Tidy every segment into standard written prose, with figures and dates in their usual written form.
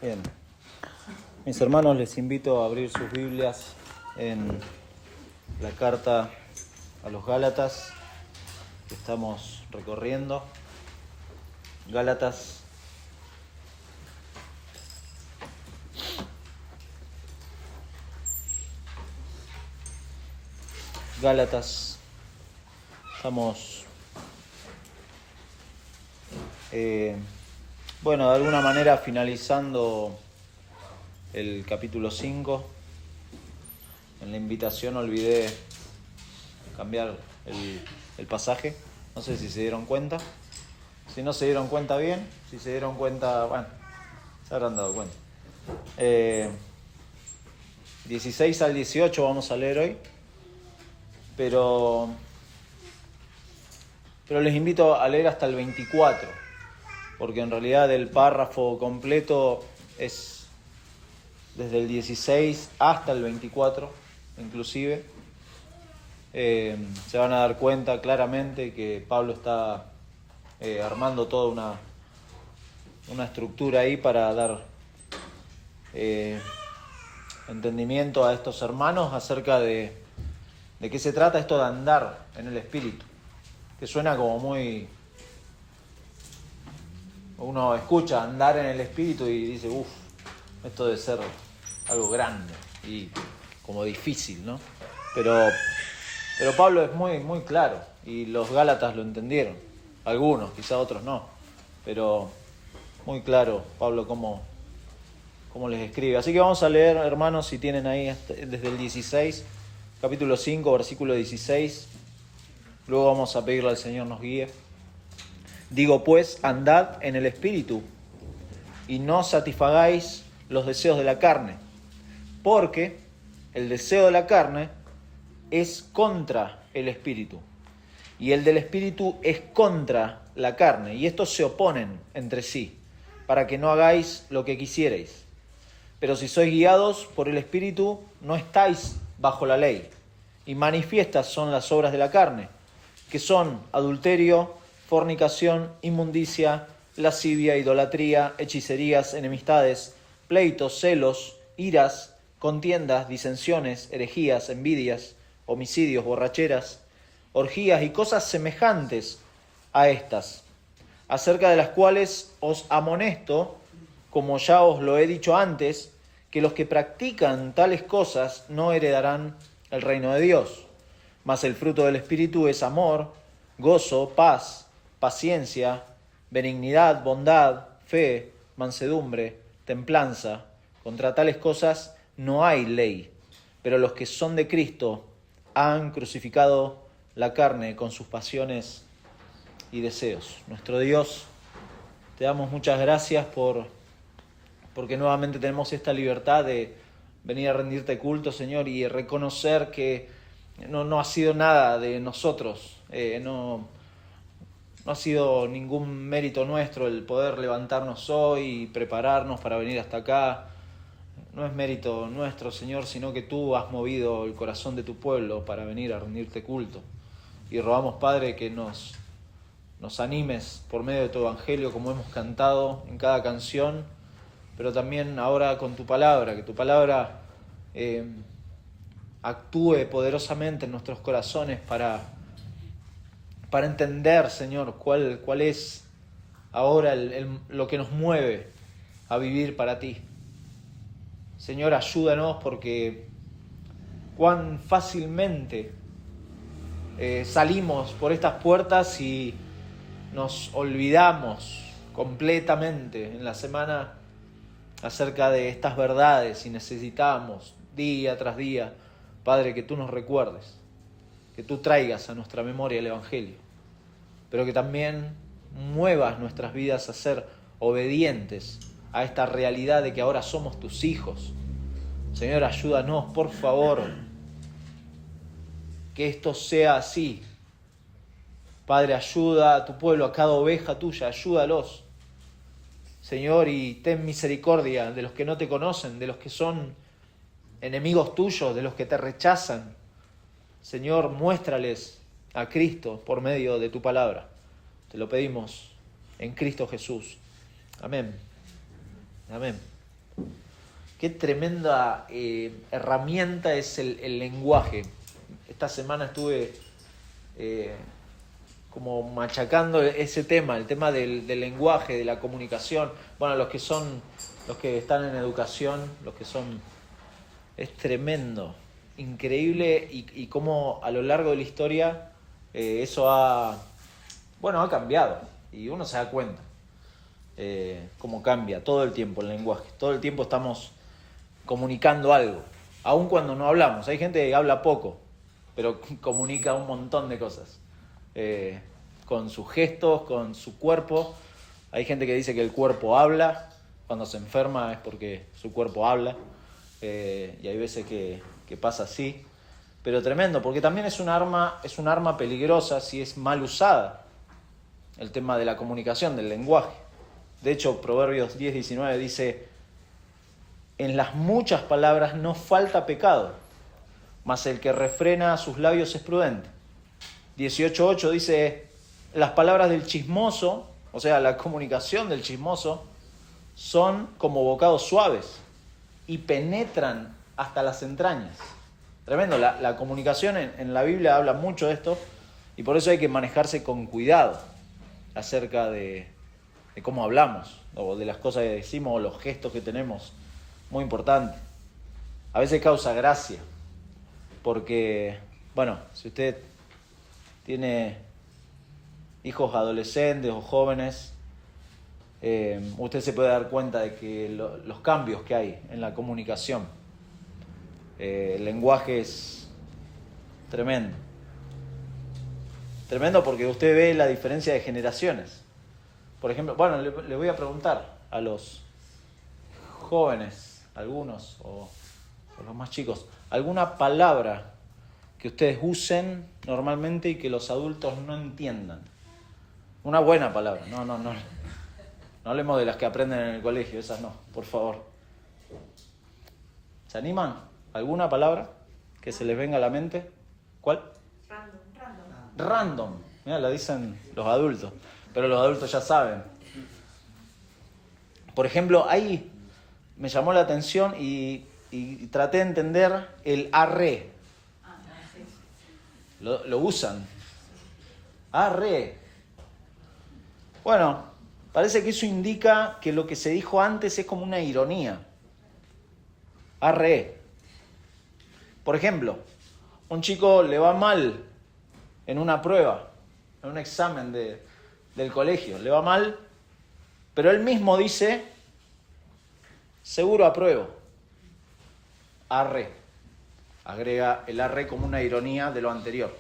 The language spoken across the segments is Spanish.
Bien, mis hermanos, les invito a abrir sus Biblias en la carta a los Gálatas que estamos recorriendo. Gálatas estamos de alguna manera finalizando el capítulo 5. En la invitación olvidé cambiar el pasaje. No sé si se dieron cuenta. Si no se dieron cuenta, bien. Si se dieron cuenta, bueno, se habrán dado cuenta. 16 al 18 vamos a leer hoy. Pero les invito a leer hasta el 24, porque en realidad el párrafo completo es desde el 16 hasta el 24, inclusive. Se van a dar cuenta claramente que Pablo está armando toda una estructura ahí para dar entendimiento a estos hermanos acerca de qué se trata esto de andar en el Espíritu, que suena como muy... Uno escucha andar en el Espíritu y dice, esto debe ser algo grande y como difícil, ¿no? Pero Pablo es muy, muy claro, y los Gálatas lo entendieron. Algunos, quizá otros no, pero muy claro Pablo cómo les escribe. Así que vamos a leer, hermanos, si tienen ahí desde el 16, capítulo 5, versículo 16. Luego vamos a pedirle al Señor nos guíe. Digo pues, andad en el Espíritu, y no satisfagáis los deseos de la carne, porque el deseo de la carne es contra el Espíritu, y el del Espíritu es contra la carne, y estos se oponen entre sí, para que no hagáis lo que quisierais. Pero si sois guiados por el Espíritu, no estáis bajo la ley, y manifiestas son las obras de la carne, que son adulterio, fornicación, inmundicia, lascivia, idolatría, hechicerías, enemistades, pleitos, celos, iras, contiendas, disensiones, herejías, envidias, homicidios, borracheras, orgías y cosas semejantes a estas, acerca de las cuales os amonesto, como ya os lo he dicho antes, que los que practican tales cosas no heredarán el reino de Dios. Mas el fruto del Espíritu es amor, gozo, paz, paciencia, benignidad, bondad, fe, mansedumbre, templanza. Contra tales cosas no hay ley, pero los que son de Cristo han crucificado la carne con sus pasiones y deseos. Nuestro Dios, te damos muchas gracias porque nuevamente tenemos esta libertad de venir a rendirte culto, Señor, y reconocer que no ha sido nada de nosotros, no ha sido ningún mérito nuestro el poder levantarnos hoy y prepararnos para venir hasta acá. No es mérito nuestro, Señor, sino que tú has movido el corazón de tu pueblo para venir a rendirte culto. Y rogamos, Padre, que nos animes por medio de tu evangelio, como hemos cantado en cada canción, pero también ahora con tu palabra, que tu palabra actúe poderosamente en nuestros corazones para entender, Señor, cuál es ahora lo que nos mueve a vivir para ti. Señor, ayúdanos, porque cuán fácilmente salimos por estas puertas y nos olvidamos completamente en la semana acerca de estas verdades, y necesitamos día tras día, Padre, que tú nos recuerdes, que tú traigas a nuestra memoria el Evangelio, pero que también muevas nuestras vidas a ser obedientes a esta realidad de que ahora somos tus hijos. Señor, ayúdanos, por favor, que esto sea así. Padre, ayuda a tu pueblo, a cada oveja tuya, ayúdalos, Señor, y ten misericordia de los que no te conocen, de los que son enemigos tuyos, de los que te rechazan. Señor, muéstrales a Cristo por medio de tu palabra. Te lo pedimos en Cristo Jesús. Amén. Amén. qué tremenda herramienta es el lenguaje. Esta semana estuve como machacando ese tema, el tema del lenguaje, de la comunicación. Bueno, los que están en educación, es tremendo, increíble y cómo a lo largo de la historia eso ha cambiado y uno se da cuenta cómo cambia todo el tiempo el lenguaje. Todo el tiempo estamos comunicando algo, aun cuando no hablamos. Hay gente que habla poco, pero comunica un montón de cosas. Con sus gestos, con su cuerpo. Hay gente que dice que el cuerpo habla. Cuando se enferma es porque su cuerpo habla. Y hay veces que pasa así. Pero tremendo, porque también es un arma peligrosa si es mal usada. El tema de la comunicación, del lenguaje. De hecho, Proverbios 10:19 dice: en las muchas palabras no falta pecado, mas el que refrena sus labios es prudente. 18:8 dice: las palabras del chismoso, o sea, la comunicación del chismoso, son como bocados suaves y penetran hasta las entrañas. Tremendo, la comunicación en la Biblia habla mucho de esto y por eso hay que manejarse con cuidado acerca de cómo hablamos o de las cosas que decimos o los gestos que tenemos. Muy importante. A veces causa gracia porque, bueno, si usted tiene hijos adolescentes o jóvenes, usted se puede dar cuenta de que los cambios que hay en la comunicación, el lenguaje es tremendo. Tremendo porque usted ve la diferencia de generaciones. Por ejemplo, bueno, le voy a preguntar a los jóvenes, algunos, o los más chicos, alguna palabra que ustedes usen normalmente y que los adultos no entiendan. Una buena palabra. No hablemos de las que aprenden en el colegio, esas no, por favor. ¿Se animan? ¿Alguna palabra que se les venga a la mente? ¿Cuál? Random. Mira, la dicen los adultos, pero los adultos ya saben. Por ejemplo, ahí me llamó la atención y traté de entender el arre. Lo usan. Arre. Bueno, parece que eso indica que lo que se dijo antes es como una ironía. Arre. Por ejemplo, un chico le va mal en una prueba, en un examen del colegio, le va mal, pero él mismo dice: seguro apruebo. Arre. Agrega el arre como una ironía de lo anterior.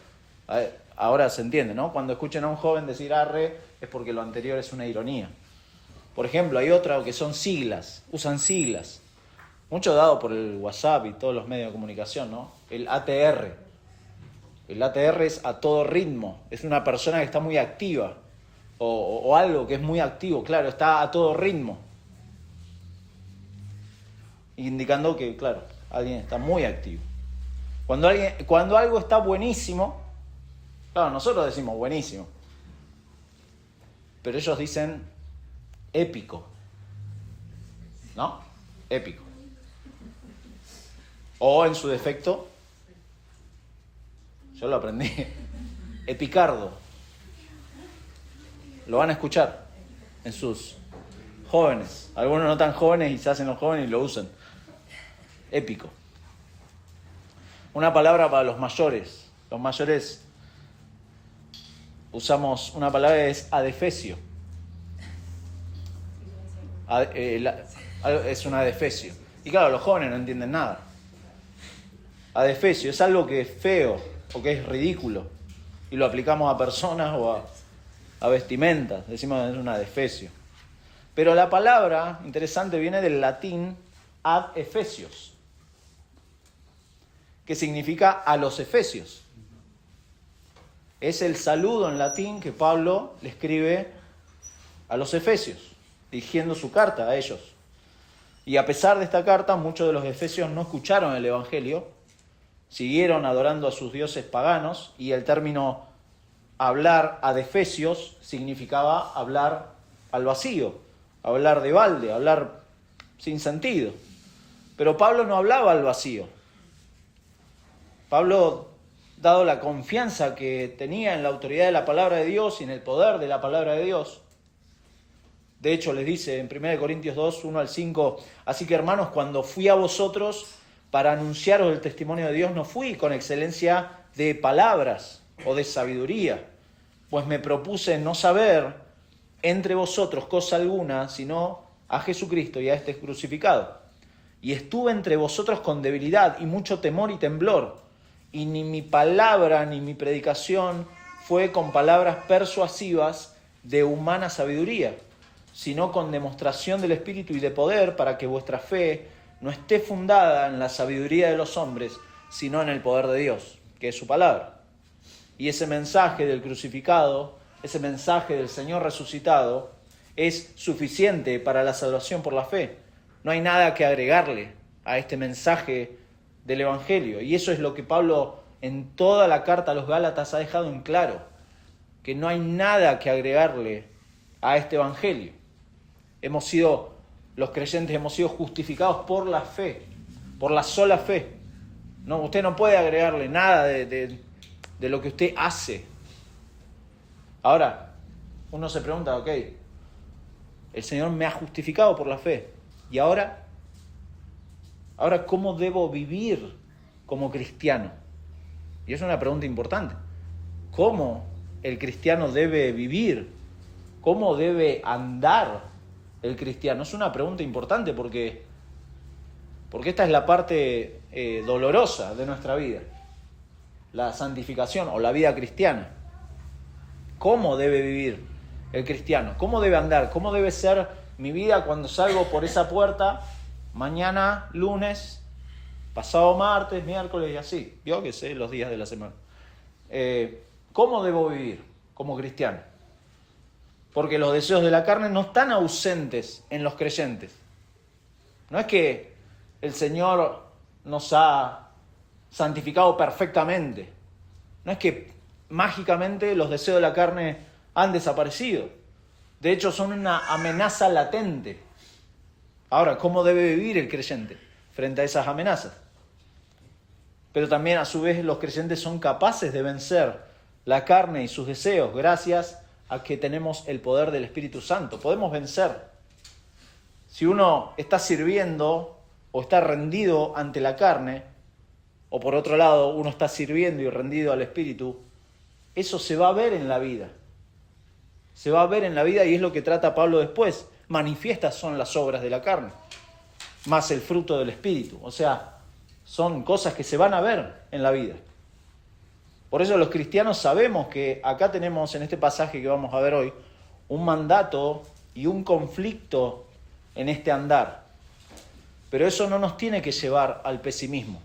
A ver, ahora se entiende, ¿no? Cuando escuchen a un joven decir arre es porque lo anterior es una ironía. Por ejemplo, hay otra que son siglas, usan siglas. Mucho dado por el WhatsApp y todos los medios de comunicación, ¿no? El ATR. El ATR es a todo ritmo. Es una persona que está muy activa. O algo que es muy activo, claro, está a todo ritmo. Indicando que, claro, alguien está muy activo. Cuando algo está buenísimo, claro, nosotros decimos buenísimo. Pero ellos dicen épico. ¿No? Épico. O en su defecto, yo lo aprendí, epicardo. Lo van a escuchar en sus jóvenes. Algunos no tan jóvenes y se hacen los jóvenes y lo usan. Épico. Una palabra para los mayores. Los mayores usamos una palabra que es adefesio. Es un adefesio. Y claro, los jóvenes no entienden nada. Adefesio es algo que es feo o que es ridículo y lo aplicamos a personas o a vestimentas. Decimos que es un adefesio. Pero la palabra, interesante, viene del latín ad efesios, que significa a los efesios. Es el saludo en latín que Pablo le escribe a los efesios, dirigiendo su carta a ellos. Y a pesar de esta carta, muchos de los efesios no escucharon el Evangelio, siguieron adorando a sus dioses paganos, y el término hablar ad efesios significaba hablar al vacío, hablar de balde, hablar sin sentido. Pero Pablo no hablaba al vacío. Pablo, dado la confianza que tenía en la autoridad de la palabra de Dios y en el poder de la palabra de Dios, de hecho les dice en 1 Corintios 2, 1 al 5, así que hermanos, cuando fui a vosotros para anunciaros el testimonio de Dios, no fui con excelencia de palabras o de sabiduría, pues me propuse no saber entre vosotros cosa alguna, sino a Jesucristo y a este crucificado. Y estuve entre vosotros con debilidad y mucho temor y temblor, y ni mi palabra ni mi predicación fue con palabras persuasivas de humana sabiduría, sino con demostración del Espíritu y de poder, para que vuestra fe no esté fundada en la sabiduría de los hombres, sino en el poder de Dios, que es su palabra. Y ese mensaje del crucificado, ese mensaje del Señor resucitado, es suficiente para la salvación por la fe. No hay nada que agregarle a este mensaje del Evangelio. Y eso es lo que Pablo en toda la carta a los Gálatas ha dejado en claro, que no hay nada que agregarle a este Evangelio. Los creyentes hemos sido justificados por la fe, por la sola fe. No, usted no puede agregarle nada de lo que usted hace. Ahora, uno se pregunta, ok, el Señor me ha justificado por la fe. ¿Y ahora? Ahora, ¿cómo debo vivir como cristiano? Y es una pregunta importante. ¿Cómo el cristiano debe vivir? ¿Cómo debe andar el cristiano? Es una pregunta importante porque esta es la parte dolorosa de nuestra vida. La santificación o la vida cristiana. ¿Cómo debe vivir el cristiano? ¿Cómo debe andar? ¿Cómo debe ser mi vida cuando salgo por esa puerta? Mañana, lunes, pasado martes, miércoles y así. Yo que sé, los días de la semana. ¿Cómo debo vivir como cristiano? Porque los deseos de la carne no están ausentes en los creyentes. No es que el Señor nos ha santificado perfectamente. No es que mágicamente los deseos de la carne han desaparecido. De hecho, son una amenaza latente. Ahora, ¿cómo debe vivir el creyente frente a esas amenazas? Pero también, a su vez, los creyentes son capaces de vencer la carne y sus deseos gracias a que tenemos el poder del Espíritu Santo. Podemos vencer. Si uno está sirviendo o está rendido ante la carne, o por otro lado, uno está sirviendo y rendido al Espíritu, eso se va a ver en la vida. Se va a ver en la vida y es lo que trata Pablo después. Manifiestas son las obras de la carne, más el fruto del Espíritu. O sea, son cosas que se van a ver en la vida. Por eso los cristianos sabemos que acá tenemos en este pasaje que vamos a ver hoy un mandato y un conflicto en este andar. Pero eso no nos tiene que llevar al pesimismo,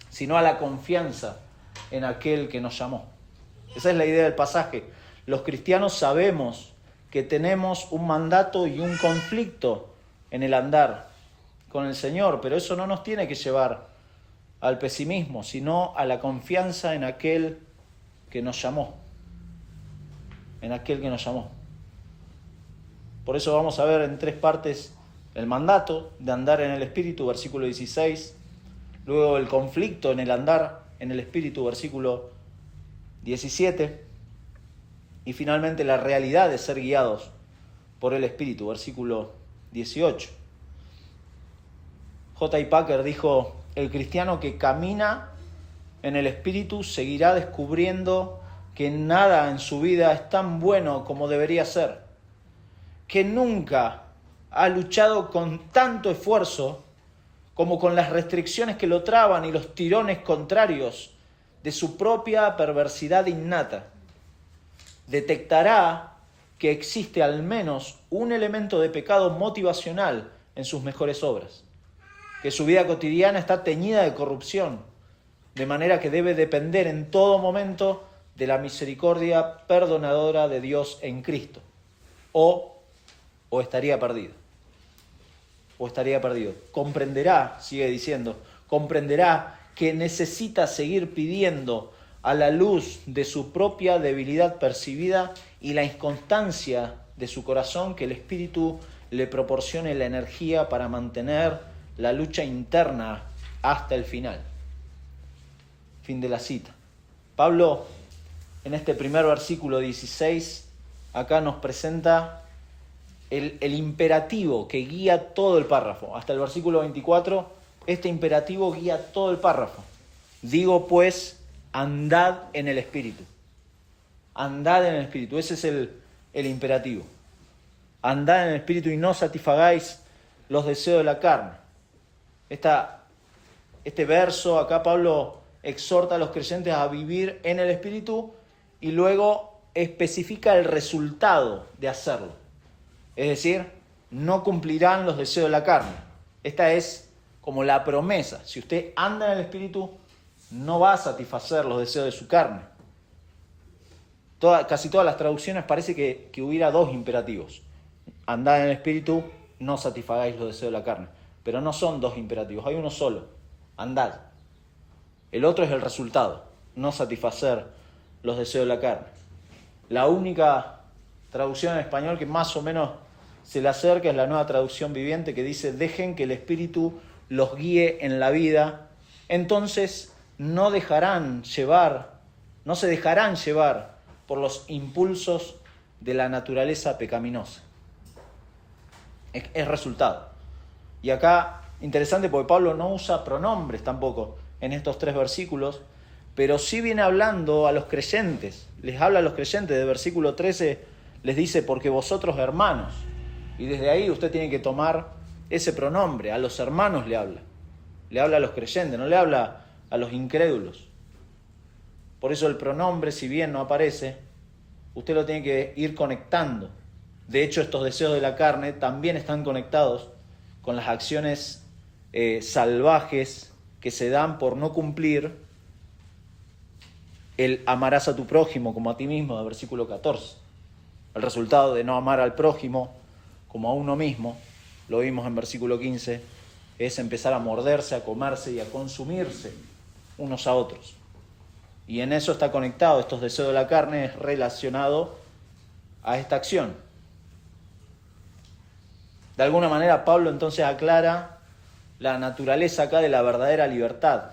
sino a la confianza en aquel que nos llamó. Esa es la idea del pasaje. Los cristianos sabemos que tenemos un mandato y un conflicto en el andar con el Señor, pero eso no nos tiene que llevar al pesimismo, sino a la confianza en aquel que nos llamó. En aquel que nos llamó. Por eso vamos a ver en 3 partes el mandato de andar en el Espíritu, versículo 16. Luego el conflicto en el andar en el Espíritu, versículo 17. Y finalmente la realidad de ser guiados por el Espíritu, versículo 18. J.I. Packer dijo: el cristiano que camina en el Espíritu seguirá descubriendo que nada en su vida es tan bueno como debería ser, que nunca ha luchado con tanto esfuerzo como con las restricciones que lo traban y los tirones contrarios de su propia perversidad innata. Detectará que existe al menos un elemento de pecado motivacional en sus mejores obras, que su vida cotidiana está teñida de corrupción, de manera que debe depender en todo momento de la misericordia perdonadora de Dios en Cristo, o estaría perdido. O estaría perdido. Comprenderá, sigue diciendo, comprenderá que necesita seguir pidiendo a la luz de su propia debilidad percibida y la inconstancia de su corazón que el Espíritu le proporcione la energía para mantener la lucha interna hasta el final. Fin de la cita. Pablo, en este primer versículo 16, acá nos presenta el imperativo que guía todo el párrafo. Hasta el versículo 24, este imperativo guía todo el párrafo. Digo pues, andad en el Espíritu. Andad en el Espíritu. Ese es el imperativo. Andad en el Espíritu y no satisfagáis los deseos de la carne. Este verso, acá Pablo exhorta a los creyentes a vivir en el Espíritu y luego especifica el resultado de hacerlo. Es decir, no cumplirán los deseos de la carne. Esta es como la promesa. Si usted anda en el Espíritu, no va a satisfacer los deseos de su carne. Casi todas las traducciones parece que hubiera dos imperativos. Andad en el Espíritu, no satisfagáis los deseos de la carne. Pero no son dos imperativos, hay uno solo. Andad. El otro es el resultado, no satisfacer los deseos de la carne. La única traducción en español que más o menos se le acerca es la Nueva Traducción Viviente, que dice: dejen que el Espíritu los guíe en la vida, entonces no se dejarán llevar por los impulsos de la naturaleza pecaminosa. Es resultado. Y acá, interesante porque Pablo no usa pronombres tampoco en estos 3 versículos, pero sí viene hablando a los creyentes. Les habla a los creyentes. De versículo 13 les dice: porque vosotros hermanos. Y desde ahí usted tiene que tomar ese pronombre. A los hermanos le habla. Le habla a los creyentes, no le habla a los incrédulos. Por eso el pronombre, si bien no aparece, usted lo tiene que ir conectando. De hecho, estos deseos de la carne también están conectados con las acciones salvajes que se dan por no cumplir el amarás a tu prójimo como a ti mismo, de versículo 14. El resultado de no amar al prójimo como a uno mismo, lo vimos en versículo 15, es empezar a morderse, a comerse y a consumirse unos a otros. Y en eso está conectado, estos deseos de la carne es relacionado a esta acción. De alguna manera Pablo entonces aclara la naturaleza acá de la verdadera libertad,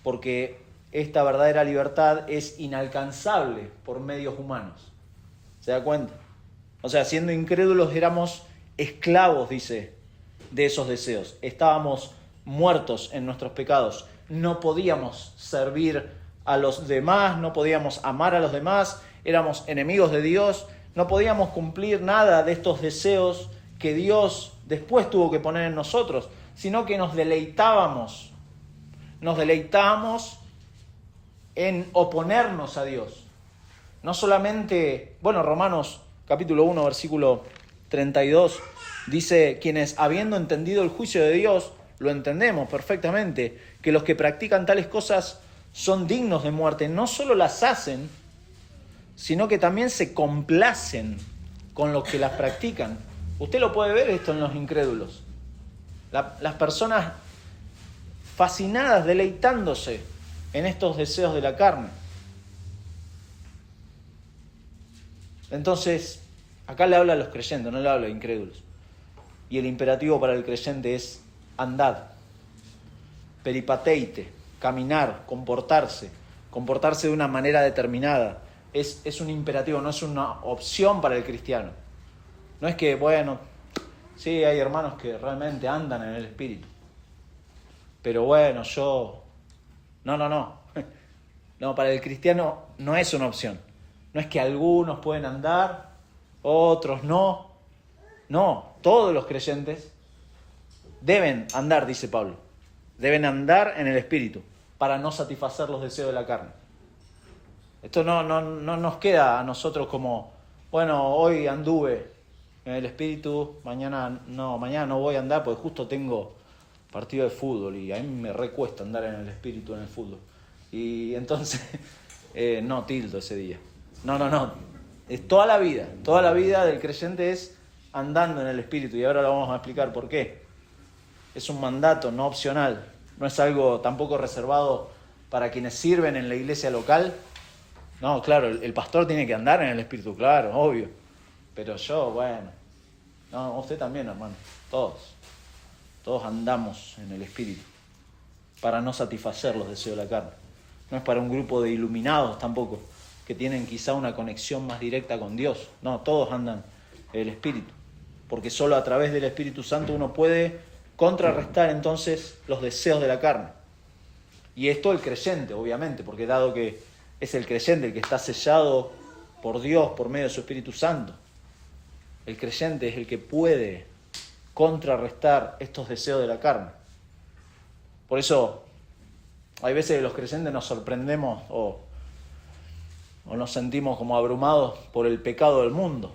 porque esta verdadera libertad es inalcanzable por medios humanos. ¿Se da cuenta? O sea, siendo incrédulos éramos esclavos, dice, de esos deseos. Estábamos muertos en nuestros pecados. No podíamos servir a los demás, no podíamos amar a los demás, éramos enemigos de Dios, no podíamos cumplir nada de estos deseos que Dios después tuvo que poner en nosotros, sino que nos deleitábamos en oponernos a Dios. No solamente, Romanos capítulo 1, versículo 32, dice: quienes habiendo entendido el juicio de Dios, lo entendemos perfectamente, que los que practican tales cosas son dignos de muerte. No solo las hacen, sino que también se complacen con los que las practican. Usted lo puede ver esto en los incrédulos. Las personas fascinadas, deleitándose en estos deseos de la carne. Entonces, acá le habla a los creyentes, no le habla a incrédulos. Y el imperativo para el creyente es andad, peripateite, caminar, comportarse de una manera determinada. Es un imperativo, no es una opción para el cristiano. No es que, sí, hay hermanos que realmente andan en el Espíritu. Pero yo... No. No, para el cristiano no es una opción. No es que algunos pueden andar, otros no. No, todos los creyentes deben andar, dice Pablo. Deben andar en el Espíritu para no satisfacer los deseos de la carne. Esto no nos queda a nosotros como, hoy anduve en el Espíritu, mañana no voy a andar porque justo tengo partido de fútbol y a mí me recuesta andar en el Espíritu en el fútbol. Y entonces, no tildo ese día. No. Es toda la vida del creyente es andando en el Espíritu, y ahora lo vamos a explicar por qué. Es un mandato, no opcional. No es algo tampoco reservado para quienes sirven en la iglesia local. No, claro, el pastor tiene que andar en el Espíritu, claro, obvio. Pero yo, no, usted también, hermano, todos. Todos andamos en el Espíritu para no satisfacer los deseos de la carne. No es para un grupo de iluminados tampoco, que tienen quizá una conexión más directa con Dios. No, todos andan en el Espíritu. Porque solo a través del Espíritu Santo uno puede contrarrestar entonces los deseos de la carne. Y esto el creyente, obviamente, porque dado que es el creyente el que está sellado por Dios por medio de su Espíritu Santo, el creyente es el que puede contrarrestar estos deseos de la carne. Por eso, hay veces que los creyentes nos sorprendemos o nos sentimos como abrumados por el pecado del mundo.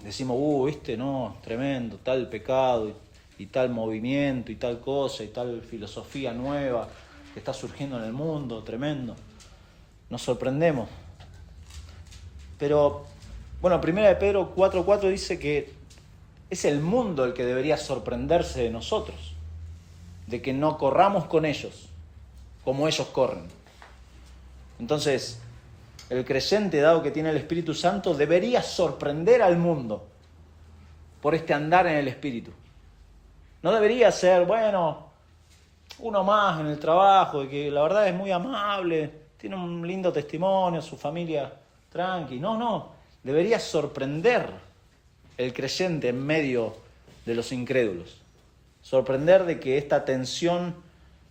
Decimos, viste, no, tremendo, tal pecado y tal movimiento y tal cosa y tal filosofía nueva que está surgiendo en el mundo, tremendo. Nos sorprendemos. Pero, bueno, 1 Pedro 4:4 dice que es el mundo el que debería sorprenderse de nosotros, de que no corramos con ellos como ellos corren. Entonces, el creyente, dado que tiene el Espíritu Santo, debería sorprender al mundo por este andar en el Espíritu. No debería ser, bueno, uno más en el trabajo, que la verdad es muy amable, tiene un lindo testimonio, su familia tranqui. No, debería sorprender el creyente en medio de los incrédulos. Sorprender de que esta tensión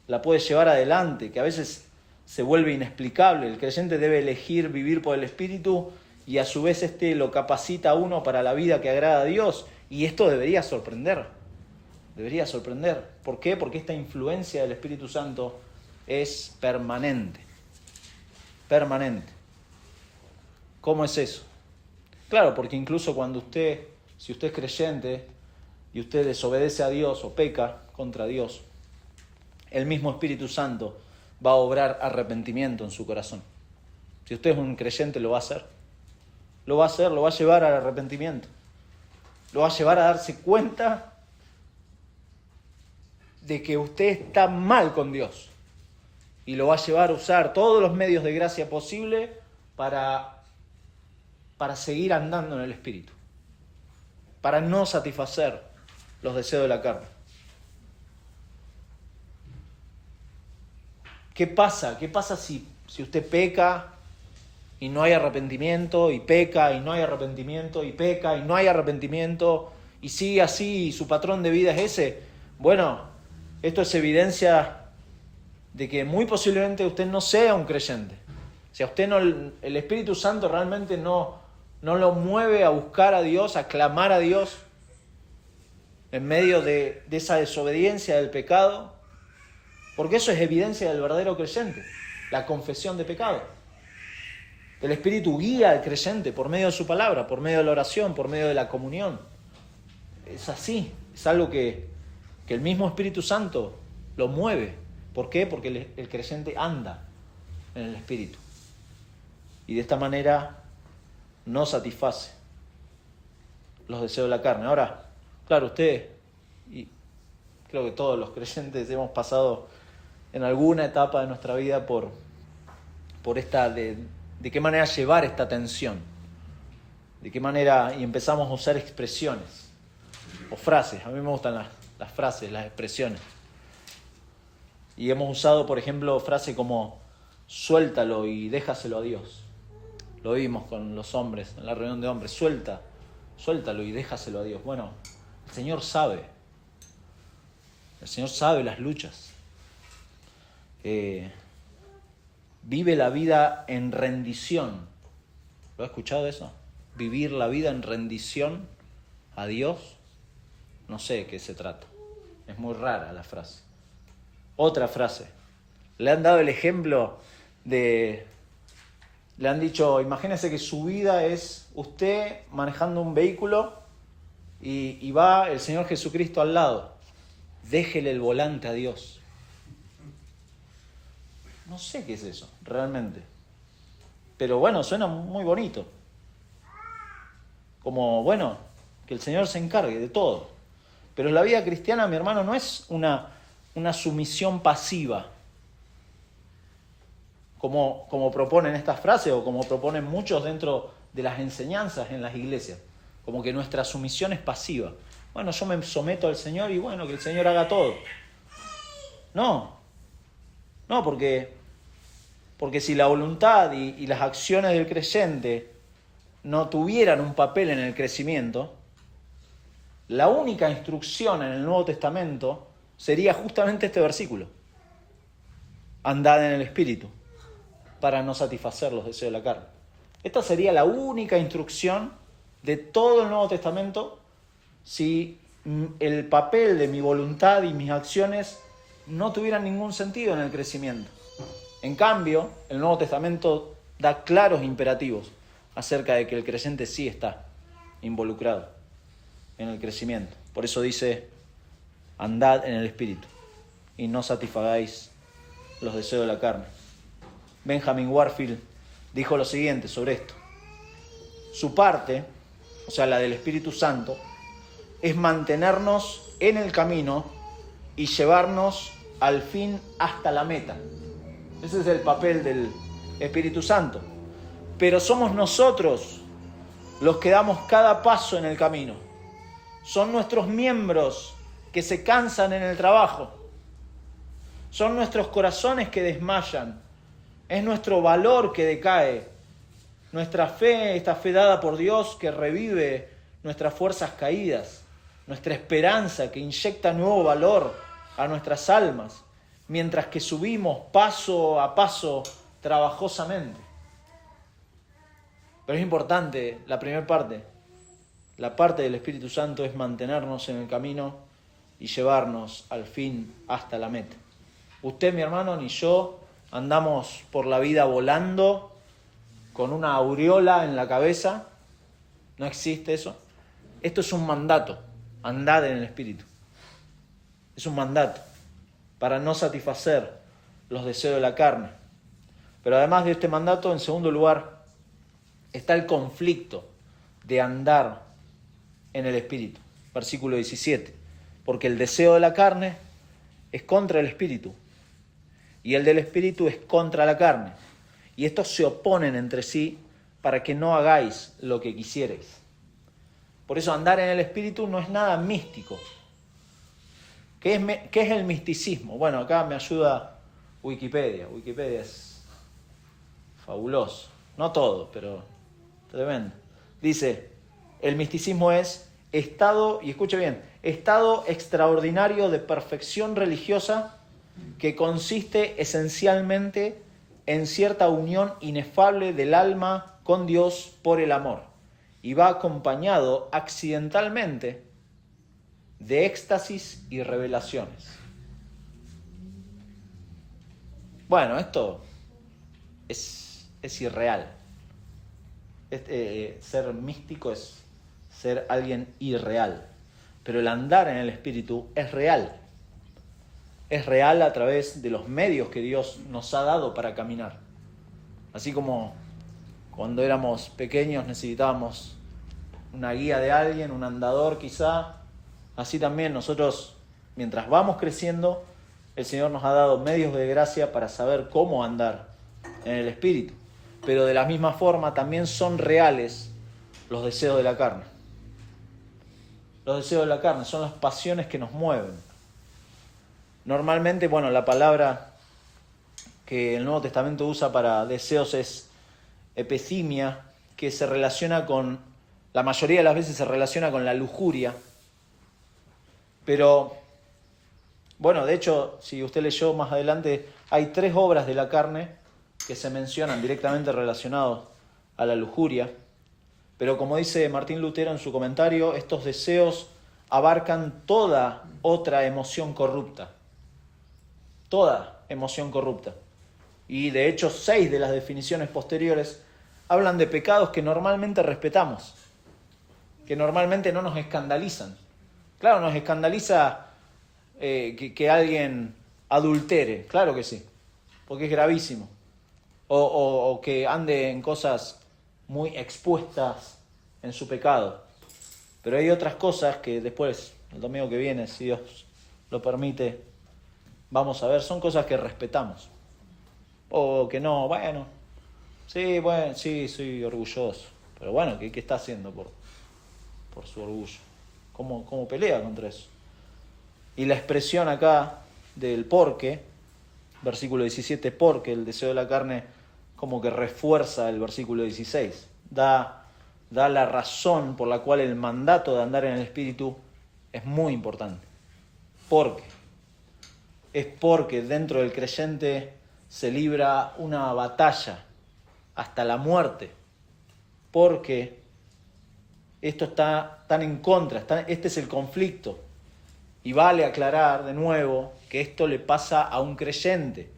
la puede llevar adelante, que a veces se vuelve inexplicable. El creyente debe elegir vivir por el Espíritu y a su vez lo capacita a uno para la vida que agrada a Dios. Y esto debería sorprender. Debería sorprender. ¿Por qué? Porque esta influencia del Espíritu Santo es permanente. Permanente. ¿Cómo es eso? Claro, porque incluso cuando si usted es creyente y usted desobedece a Dios o peca contra Dios, el mismo Espíritu Santo va a obrar arrepentimiento en su corazón. Si usted es un creyente, lo va a hacer. Lo va a hacer, lo va a llevar al arrepentimiento. Lo va a llevar a darse cuenta de que usted está mal con Dios. Y lo va a llevar a usar todos los medios de gracia posible para seguir andando en el Espíritu. Para no satisfacer los deseos de la carne. ¿Qué pasa? ¿Qué pasa si usted peca y no hay arrepentimiento, y peca y no hay arrepentimiento, y peca y no hay arrepentimiento, y sigue así y su patrón de vida es ese? Bueno, esto es evidencia de que muy posiblemente usted no sea un creyente. Si a usted el Espíritu Santo realmente no lo mueve a buscar a Dios, a clamar a Dios en medio de esa desobediencia del pecado, porque eso es evidencia del verdadero creyente, la confesión de pecado. El Espíritu guía al creyente por medio de su palabra, por medio de la oración, por medio de la comunión. Es así, es algo que el mismo Espíritu Santo lo mueve. ¿Por qué? Porque el creyente anda en el Espíritu. Y de esta manera no satisface los deseos de la carne. Ahora, claro, usted, y creo que todos los creyentes hemos pasado en alguna etapa de nuestra vida por esta de qué manera llevar esta tensión, de qué manera, y empezamos a usar expresiones o frases. A mí me gustan las frases, las expresiones. Y hemos usado, por ejemplo, frases como suéltalo y déjaselo a Dios. Lo vimos con los hombres, en la reunión de hombres. Suéltalo y déjaselo a Dios. Bueno, el Señor sabe. El Señor sabe las luchas. Vive la vida en rendición. ¿Lo ha escuchado eso? Vivir la vida en rendición a Dios. No sé de qué se trata. Es muy rara la frase. Otra frase. Le han dado el ejemplo le han dicho, imagínese que su vida es usted manejando un vehículo y va el Señor Jesucristo al lado. Déjele el volante a Dios. No sé qué es eso, realmente. Pero bueno, suena muy bonito. Como, bueno, que el Señor se encargue de todo. Pero la vida cristiana, mi hermano, no es una sumisión pasiva. Como proponen estas frases o como proponen muchos dentro de las enseñanzas en las iglesias. Como que nuestra sumisión es pasiva. bueno, yo me someto al Señor y bueno, que el Señor haga todo. No, porque si la voluntad y las acciones del creyente no tuvieran un papel en el crecimiento, la única instrucción en el Nuevo Testamento sería justamente este versículo. Andad en el Espíritu para no satisfacer los deseos de la carne. Esta sería la única instrucción de todo el Nuevo Testamento si el papel de mi voluntad y mis acciones no tuvieran ningún sentido en el crecimiento. En cambio, el Nuevo Testamento da claros imperativos acerca de que el creyente sí está involucrado en el crecimiento. Por eso dice, andad en el Espíritu y no satisfagáis los deseos de la carne. Benjamin Warfield dijo lo siguiente sobre esto. Su parte, o sea, la del Espíritu Santo, es mantenernos en el camino y llevarnos al fin hasta la meta. Ese es el papel del Espíritu Santo. Pero somos nosotros los que damos cada paso en el camino. Son nuestros miembros que se cansan en el trabajo. Son nuestros corazones que desmayan. Es nuestro valor que decae. Nuestra fe, esta fe dada por Dios que revive nuestras fuerzas caídas. Nuestra esperanza que inyecta nuevo valor a nuestras almas. Mientras que subimos paso a paso trabajosamente. Pero es importante la primera parte. La parte del Espíritu Santo es mantenernos en el camino y llevarnos al fin hasta la meta. Usted, mi hermano, ni yo andamos por la vida volando con una aureola en la cabeza. No existe eso. Esto es un mandato. Andad en el Espíritu. Es un mandato para no satisfacer los deseos de la carne. Pero además de este mandato, en segundo lugar, está el conflicto de andar en el Espíritu. Versículo 17. Porque el deseo de la carne es contra el Espíritu y el del Espíritu es contra la carne. Y estos se oponen entre sí para que no hagáis lo que quisierais. Por eso andar en el Espíritu no es nada místico. ¿Qué es el misticismo? Bueno, acá me ayuda Wikipedia. Wikipedia es fabuloso. No todo, pero tremendo. Dice, el misticismo es estado, y escuche bien, estado extraordinario de perfección religiosa que consiste esencialmente en cierta unión inefable del alma con Dios por el amor y va acompañado accidentalmente de éxtasis y revelaciones. Bueno, esto es irreal. Ser místico es ser alguien irreal. Pero el andar en el Espíritu es real. Es real a través de los medios que Dios nos ha dado para caminar. Así como cuando éramos pequeños necesitábamos una guía de alguien, un andador quizá. Así también nosotros, mientras vamos creciendo, el Señor nos ha dado medios de gracia para saber cómo andar en el Espíritu. Pero de la misma forma también son reales los deseos de la carne. Los deseos de la carne son las pasiones que nos mueven. Normalmente, la palabra que el Nuevo Testamento usa para deseos es epithymia, que se relaciona con, la mayoría de las veces se relaciona con la lujuria. Pero, de hecho, si usted leyó más adelante, hay 3 obras de la carne que se mencionan directamente relacionados a la lujuria. Pero como dice Martín Lutero en su comentario, estos deseos abarcan toda otra emoción corrupta. Toda emoción corrupta. Y de hecho 6 de las definiciones posteriores hablan de pecados que normalmente respetamos, que normalmente no nos escandalizan. Claro, nos escandaliza que alguien adultere, claro que sí, porque es gravísimo. O que ande en cosas muy expuestas en su pecado. Pero hay otras cosas que después, el domingo que viene, si Dios lo permite, vamos a ver, son cosas que respetamos. O que no, sí, soy orgulloso. Pero ¿qué está haciendo por su orgullo? cómo pelea contra eso. Y la expresión acá del porque, versículo 17, porque el deseo de la carne como que refuerza el versículo 16. Da la razón por la cual el mandato de andar en el Espíritu es muy importante. Porque es porque dentro del creyente se libra una batalla hasta la muerte. Porque esto está tan en contra, este es el conflicto. Y vale aclarar de nuevo que esto le pasa a un creyente.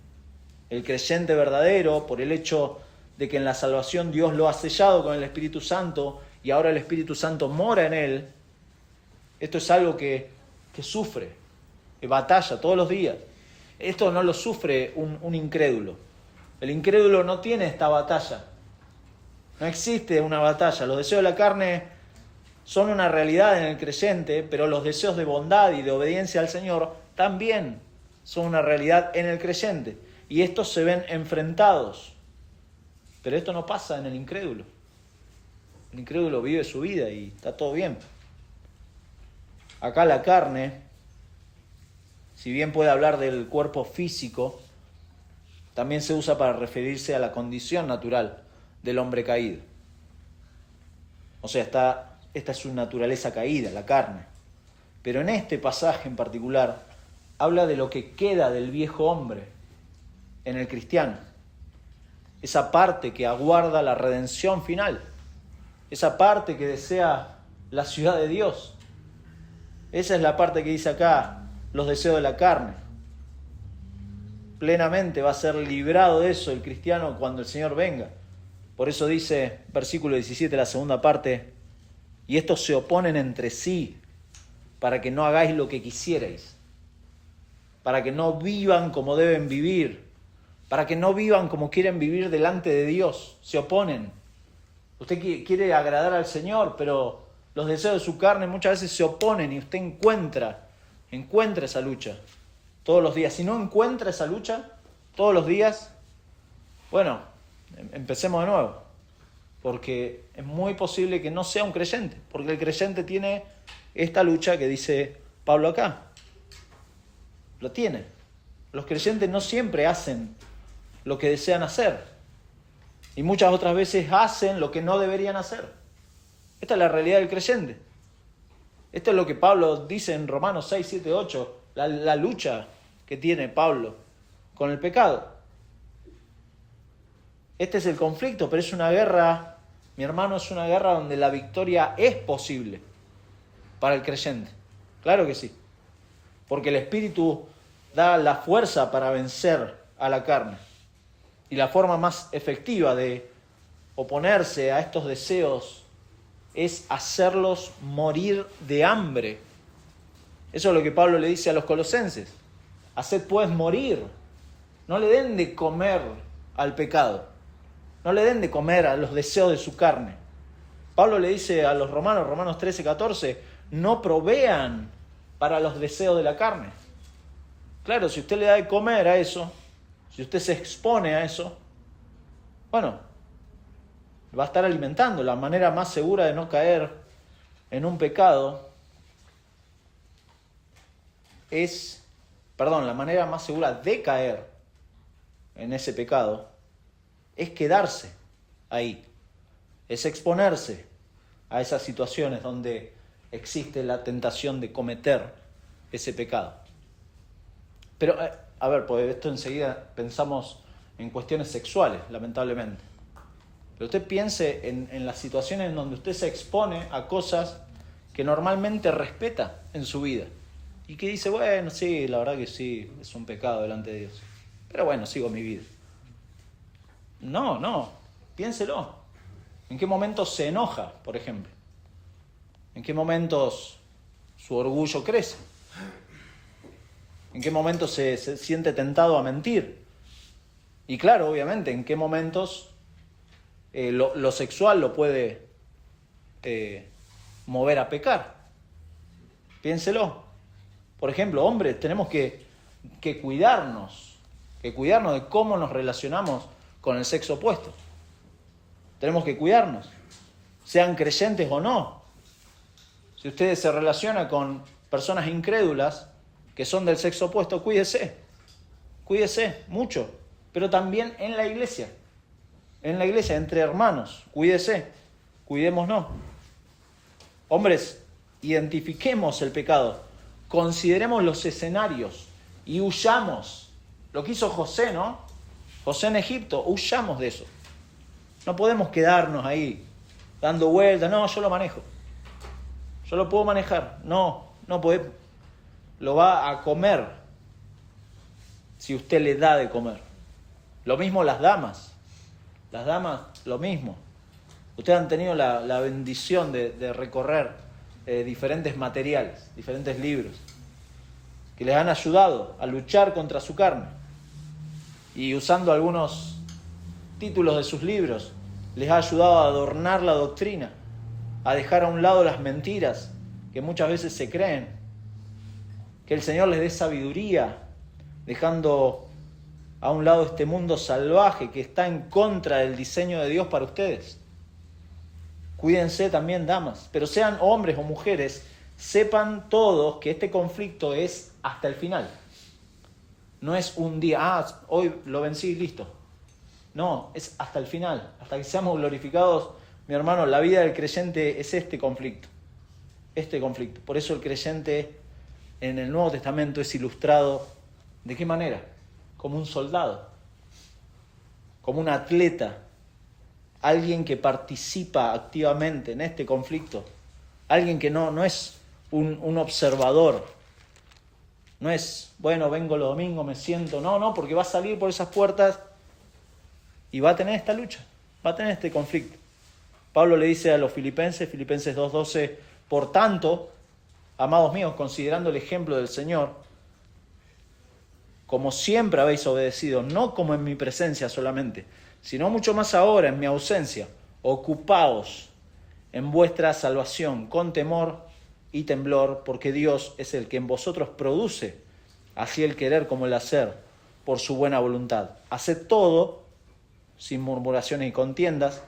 El creyente verdadero, por el hecho de que en la salvación Dios lo ha sellado con el Espíritu Santo y ahora el Espíritu Santo mora en él, esto es algo que sufre, que batalla todos los días. Esto no lo sufre un incrédulo. El incrédulo no tiene esta batalla. No existe una batalla. Los deseos de la carne son una realidad en el creyente, pero los deseos de bondad y de obediencia al Señor también son una realidad en el creyente. Y estos se ven enfrentados. Pero esto no pasa en el incrédulo. El incrédulo vive su vida y está todo bien. Acá la carne, si bien puede hablar del cuerpo físico, también se usa para referirse a la condición natural del hombre caído. O sea, esta es su naturaleza caída, la carne. Pero en este pasaje en particular, habla de lo que queda del viejo hombre en el cristiano. Esa parte que aguarda la redención final. Esa parte que desea la ciudad de Dios. Esa es la parte que dice acá, los deseos de la carne. Plenamente va a ser librado de eso el cristiano cuando el Señor venga. Por eso dice, versículo 17, la segunda parte, y estos se oponen entre sí para que no hagáis lo que quisierais, para que no vivan como deben vivir, para que no vivan como quieren vivir delante de Dios. Se oponen. Usted quiere agradar al Señor, pero los deseos de su carne muchas veces se oponen y usted encuentra esa lucha todos los días. Si no encuentra esa lucha todos los días, bueno, empecemos de nuevo, porque es muy posible que no sea un creyente, porque el creyente tiene esta lucha que dice Pablo acá. Lo tiene. Los creyentes no siempre hacen lo que desean hacer, y muchas otras veces hacen lo que no deberían hacer. Esta es la realidad del creyente. Esto es lo que Pablo dice en Romanos 6, 7, 8, la lucha que tiene Pablo con el pecado. Este es el conflicto, pero es una guerra, mi hermano, es una guerra donde la victoria es posible para el creyente. Claro que sí. Porque el Espíritu da la fuerza para vencer a la carne. Y la forma más efectiva de oponerse a estos deseos es hacerlos morir de hambre. Eso es lo que Pablo le dice a los colosenses. Haced pues morir. No le den de comer al pecado. No le den de comer a los deseos de su carne. Pablo le dice a los romanos, Romanos 13, 14, no provean para los deseos de la carne. Claro, si usted le da de comer a eso, si usted se expone a eso, bueno, va a estar alimentando. La manera más segura de no caer en un pecado la manera más segura de caer en ese pecado es quedarse ahí, es exponerse a esas situaciones donde existe la tentación de cometer ese pecado. Pero, a ver, pues esto enseguida pensamos en cuestiones sexuales, lamentablemente. Pero usted piense en las situaciones en donde usted se expone a cosas que normalmente respeta en su vida. Y que dice, bueno, sí, la verdad que sí, es un pecado delante de Dios. Pero bueno, sigo mi vida. No, piénselo. ¿En qué momentos se enoja, por ejemplo? ¿En qué momentos su orgullo crece? ¿En qué momentos se siente tentado a mentir? Y claro, obviamente, ¿en qué momentos lo sexual lo puede mover a pecar? Piénselo. Por ejemplo, hombres, tenemos que cuidarnos de cómo nos relacionamos con el sexo opuesto. Tenemos que cuidarnos, sean creyentes o no. Si usted se relaciona con personas incrédulas que son del sexo opuesto, cuídese mucho, pero también en la iglesia, entre hermanos, cuidémonos. Hombres, identifiquemos el pecado, consideremos los escenarios y huyamos. Lo que hizo José, ¿no? José en Egipto, huyamos de eso. No podemos quedarnos ahí dando vueltas. No, yo lo manejo. Yo lo puedo manejar. No puede. Lo va a comer si usted le da de comer. Lo mismo las damas. Las damas, lo mismo. Ustedes han tenido la bendición de recorrer diferentes materiales, diferentes libros, que les han ayudado a luchar contra su carne. Y usando algunos títulos de sus libros, les ha ayudado a adornar la doctrina, a dejar a un lado las mentiras que muchas veces se creen. Que el Señor les dé sabiduría, dejando a un lado este mundo salvaje que está en contra del diseño de Dios para ustedes. Cuídense también, damas, pero sean hombres o mujeres, sepan todos que este conflicto es hasta el final. No es un día, hoy lo vencí y listo. No, es hasta el final, hasta que seamos glorificados. Mi hermano, la vida del creyente es este conflicto. Por eso el creyente en el Nuevo Testamento es ilustrado, ¿de qué manera? Como un soldado, como un atleta, alguien que participa activamente en este conflicto, alguien que no es un observador, no es, bueno, vengo los domingos, me siento, no, porque va a salir por esas puertas y va a tener esta lucha, va a tener este conflicto. Pablo le dice a los Filipenses 2:12, por tanto, amados míos, considerando el ejemplo del Señor, como siempre habéis obedecido, no como en mi presencia solamente, sino mucho más ahora en mi ausencia, ocupaos en vuestra salvación con temor y temblor, porque Dios es el que en vosotros produce así el querer como el hacer por su buena voluntad. Haced todo sin murmuraciones y contiendas,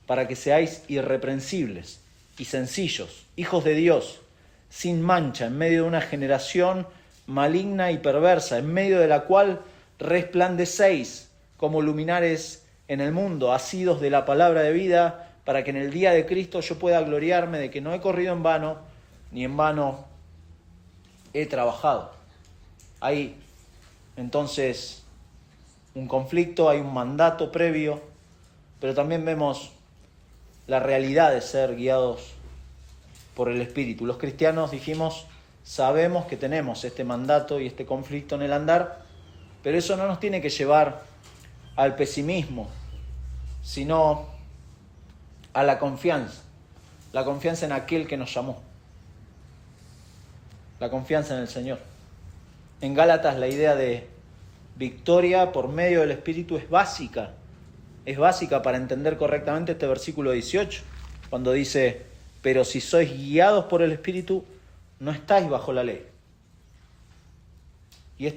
para que seáis irreprensibles y sencillos, hijos de Dios, sin mancha, en medio de una generación maligna y perversa, en medio de la cual resplandecéis como luminares en el mundo, asidos de la palabra de vida, para que en el día de Cristo yo pueda gloriarme de que no he corrido en vano, ni en vano he trabajado. Hay entonces un conflicto, hay un mandato previo, pero también vemos la realidad de ser guiados por el Espíritu. Los cristianos, dijimos, sabemos que tenemos este mandato y este conflicto en el andar, pero eso no nos tiene que llevar al pesimismo, sino a la confianza en aquel que nos llamó, la confianza en el Señor. En Gálatas la idea de victoria por medio del Espíritu es básica para entender correctamente este versículo 18, cuando dice, pero si sois guiados por el Espíritu, no estáis bajo la ley. Y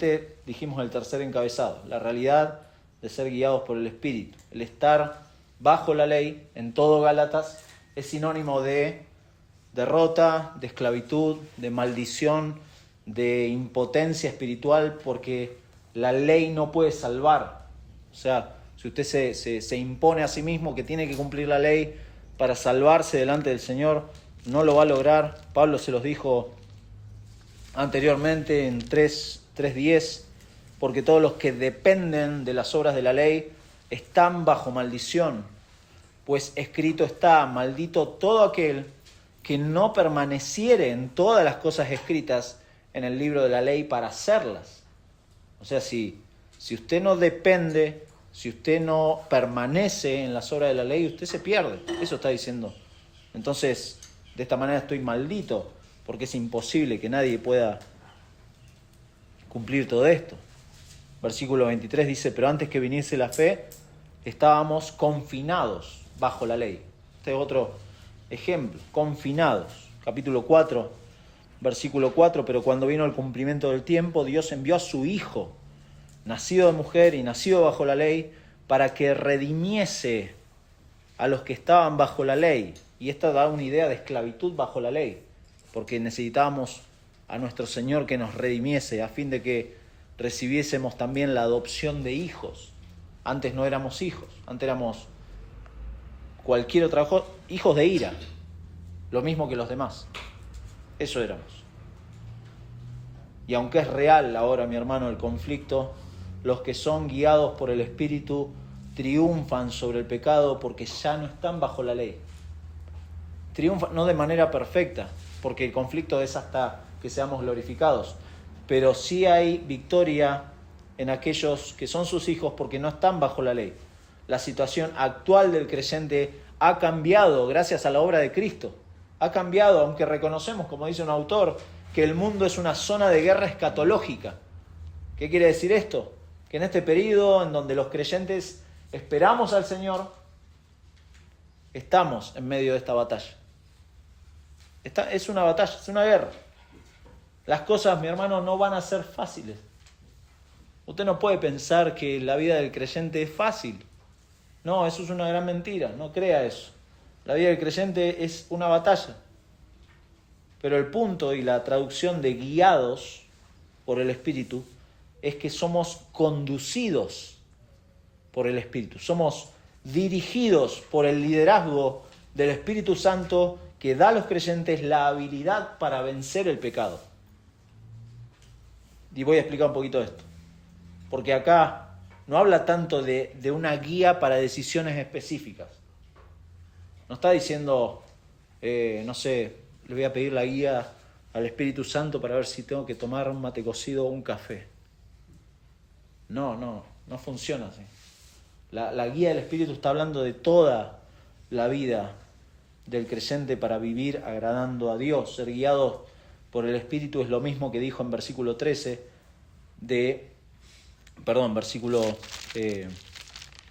dijimos, el tercer encabezado, la realidad de ser guiados por el Espíritu. El estar bajo la ley, en todo Gálatas, es sinónimo de derrota, de esclavitud, de maldición, de impotencia espiritual, porque la ley no puede salvar. O sea, si usted se impone a sí mismo que tiene que cumplir la ley para salvarse delante del Señor, no lo va a lograr. Pablo se los dijo anteriormente en 3:10, porque todos los que dependen de las obras de la ley están bajo maldición, pues escrito está, maldito todo aquel que no permaneciere en todas las cosas escritas en el libro de la ley para hacerlas. O sea, si usted no depende, si usted no permanece en las obras de la ley, usted se pierde. Eso está diciendo. Entonces, de esta manera estoy maldito, porque es imposible que nadie pueda cumplir todo esto. Versículo 23 dice, pero antes que viniese la fe, estábamos confinados bajo la ley. Este es otro ejemplo, confinados. Capítulo 4, versículo 4, pero cuando vino el cumplimiento del tiempo, Dios envió a su Hijo, nacido de mujer y nacido bajo la ley, para que redimiese a los que estaban bajo la ley. Y esta da una idea de esclavitud bajo la ley. porque necesitábamos a nuestro Señor que nos redimiese, a fin de que recibiésemos también la adopción de hijos. Antes no éramos hijos, antes éramos cualquier otra cosa, hijos de ira, lo mismo que los demás. Eso éramos. Y aunque es real ahora, mi hermano, el conflicto, los que son guiados por el Espíritu triunfan sobre el pecado porque ya no están bajo la ley. Triunfan, no de manera perfecta, porque el conflicto es hasta que seamos glorificados, pero sí hay victoria en aquellos que son sus hijos porque no están bajo la ley. La situación actual del creyente ha cambiado gracias a la obra de Cristo. Ha cambiado, aunque reconocemos, como dice un autor, que el mundo es una zona de guerra escatológica. ¿Qué quiere decir esto? Que en este periodo en donde los creyentes esperamos al Señor, estamos en medio de esta batalla. Es una batalla, es una guerra. Las cosas, mi hermano, no van a ser fáciles. Usted no puede pensar que la vida del creyente es fácil. No, eso es una gran mentira, no crea eso. La vida del creyente es una batalla. Pero el punto y la traducción de guiados por el Espíritu es que somos conducidos por el Espíritu. Somos dirigidos por el liderazgo del Espíritu Santo que da a los creyentes la habilidad para vencer el pecado. Y voy a explicar un poquito esto. Porque acá no habla tanto de una guía para decisiones específicas. No está diciendo, no sé, le voy a pedir la guía al Espíritu Santo para ver si tengo que tomar un mate cocido o un café. No funciona así. La guía del Espíritu está hablando de toda la vida del creyente para vivir agradando a Dios. Ser guiados por el Espíritu es lo mismo que dijo en versículo 13 versículo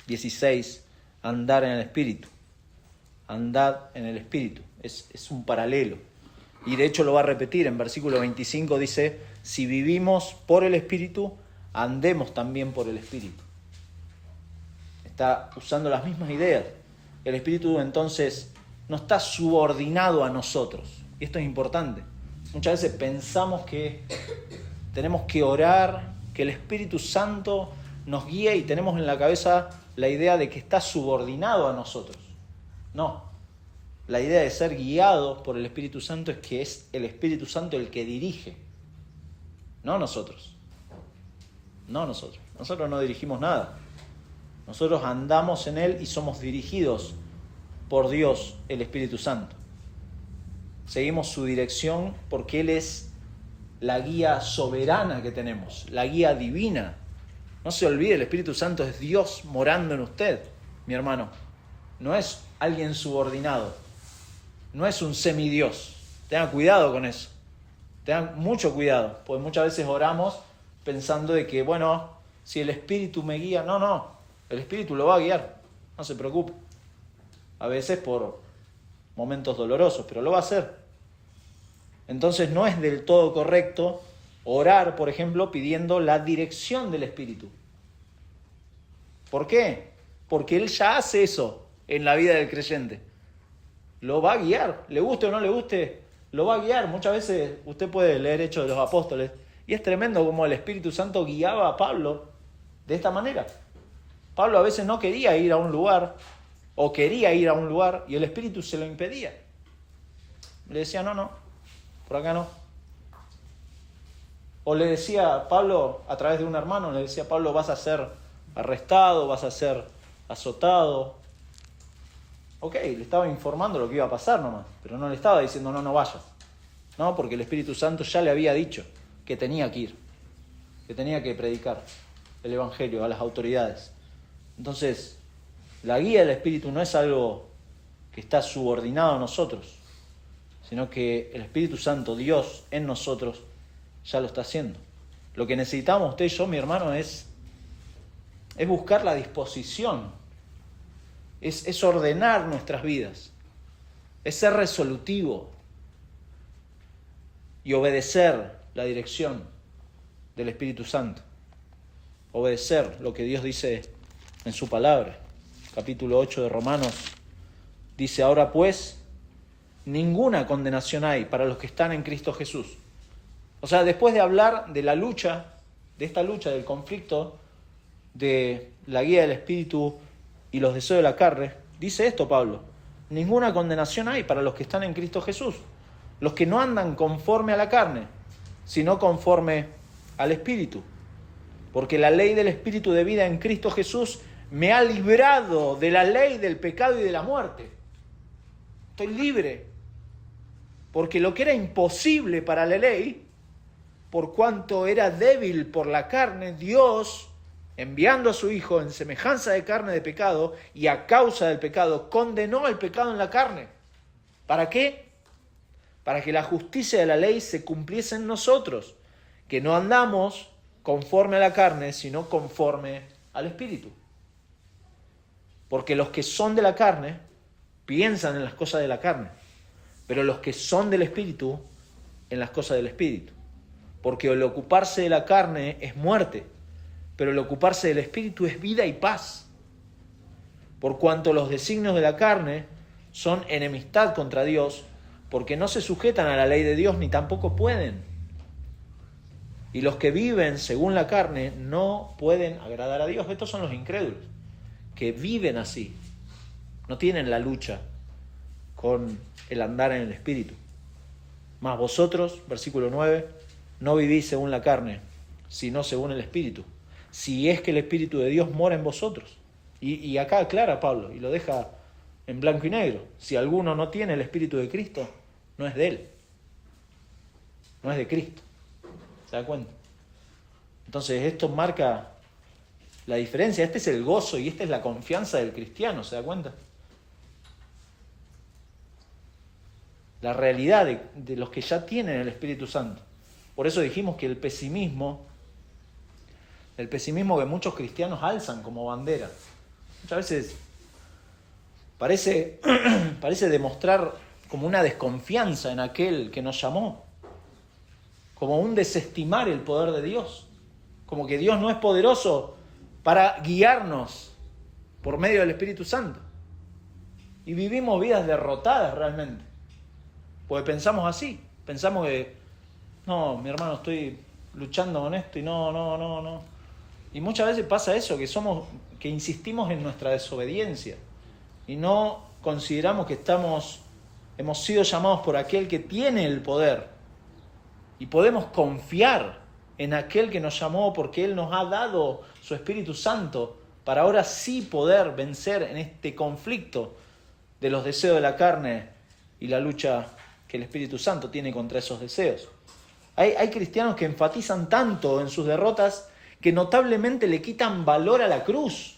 16, andar en el Espíritu. Andad en el Espíritu. Es un paralelo. Y de hecho lo va a repetir en versículo 25, dice, si vivimos por el Espíritu, andemos también por el Espíritu. Está usando las mismas ideas. El Espíritu entonces no está subordinado a nosotros. Y esto es importante. Muchas veces pensamos que tenemos que orar, que el Espíritu Santo nos guíe y tenemos en la cabeza la idea de que está subordinado a nosotros. No. La idea de ser guiados por el Espíritu Santo es que es el Espíritu Santo el que dirige. No nosotros. No nosotros. Nosotros no dirigimos nada. Nosotros andamos en Él y somos dirigidos por Dios, el Espíritu Santo. Seguimos su dirección porque Él es la guía soberana que tenemos, la guía divina. No se olvide, el Espíritu Santo es Dios morando en usted, mi hermano. No es alguien subordinado, no es un semidios. Tengan cuidado con eso, tengan mucho cuidado, porque muchas veces oramos pensando de que, bueno, si el Espíritu me guía, no, el Espíritu lo va a guiar, no se preocupe. A veces por momentos dolorosos, pero lo va a hacer. Entonces no es del todo correcto orar, por ejemplo, pidiendo la dirección del Espíritu. ¿Por qué? Porque Él ya hace eso en la vida del creyente. Lo va a guiar, le guste o no le guste, lo va a guiar. Muchas veces usted puede leer Hechos de los Apóstoles y es tremendo como el Espíritu Santo guiaba a Pablo de esta manera. Pablo a veces no quería ir a un lugar o quería ir a un lugar y el Espíritu se lo impedía. Le decía, no, por acá no. O le decía Pablo, a través de un hermano, le decía, Pablo, vas a ser arrestado, vas a ser azotado. Ok, le estaba informando lo que iba a pasar nomás, pero no le estaba diciendo, no vayas. No, porque el Espíritu Santo ya le había dicho que tenía que ir, que tenía que predicar el Evangelio a las autoridades. Entonces, la guía del Espíritu no es algo que está subordinado a nosotros, sino que el Espíritu Santo, Dios en nosotros, ya lo está haciendo. Lo que necesitamos usted y yo, mi hermano, es buscar la disposición, es ordenar nuestras vidas, es ser resolutivo y obedecer la dirección del Espíritu Santo. Obedecer lo que Dios dice en su palabra. Capítulo 8 de Romanos dice, ahora pues, ninguna condenación hay para los que están en Cristo Jesús. O sea, después de hablar de la lucha, de esta lucha, del conflicto, de la guía del Espíritu y los deseos de la carne, dice esto Pablo: ninguna condenación hay para los que están en Cristo Jesús, los que no andan conforme a la carne, sino conforme al Espíritu. Porque la ley del Espíritu de vida en Cristo Jesús me ha librado de la ley del pecado y de la muerte. Estoy libre. Porque lo que era imposible para la ley, por cuanto era débil por la carne, Dios, enviando a su Hijo en semejanza de carne de pecado, y a causa del pecado, condenó el pecado en la carne. ¿Para qué? Para que la justicia de la ley se cumpliese en nosotros, que no andamos conforme a la carne, sino conforme al Espíritu. Porque los que son de la carne piensan en las cosas de la carne, pero los que son del Espíritu, en las cosas del Espíritu. Porque el ocuparse de la carne es muerte, pero el ocuparse del Espíritu es vida y paz. Por cuanto los designios de la carne son enemistad contra Dios, porque no se sujetan a la ley de Dios ni tampoco pueden. Y los que viven según la carne no pueden agradar a Dios. Estos son los incrédulos, que viven así. No tienen la lucha con el andar en el Espíritu. Mas vosotros, versículo 9, no vivís según la carne, sino según el Espíritu. Si es que el Espíritu de Dios mora en vosotros. Y acá aclara Pablo, y lo deja en blanco y negro. Si alguno no tiene el Espíritu de Cristo, no es de él. No es de Cristo. ¿Se da cuenta? Entonces esto marca la diferencia. Este es el gozo y esta es la confianza del cristiano. ¿Se da cuenta? La realidad de los que ya tienen el Espíritu Santo. Por eso dijimos que el pesimismo que muchos cristianos alzan como bandera, muchas veces parece demostrar como una desconfianza en aquel que nos llamó, como un desestimar el poder de Dios, como que Dios no es poderoso para guiarnos por medio del Espíritu Santo. Y vivimos vidas derrotadas realmente, porque pensamos así, pensamos que no, mi hermano, estoy luchando con esto y no. Y muchas veces pasa eso, que insistimos en nuestra desobediencia y no consideramos que hemos sido llamados por aquel que tiene el poder y podemos confiar en aquel que nos llamó, porque Él nos ha dado su Espíritu Santo para ahora sí poder vencer en este conflicto de los deseos de la carne y la lucha que el Espíritu Santo tiene contra esos deseos. Hay cristianos que enfatizan tanto en sus derrotas que notablemente le quitan valor a la cruz.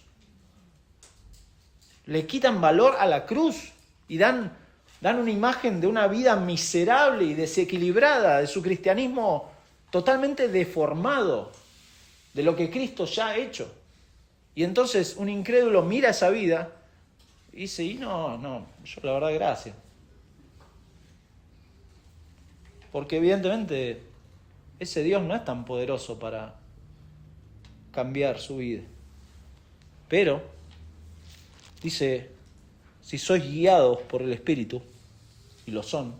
Le quitan valor a la cruz y dan una imagen de una vida miserable y desequilibrada, de su cristianismo totalmente deformado de lo que Cristo ya ha hecho. Y entonces un incrédulo mira esa vida y dice, no, yo la verdad gracias. Porque evidentemente ese Dios no es tan poderoso para cambiar su vida. Pero, dice, si sois guiados por el Espíritu, y lo son,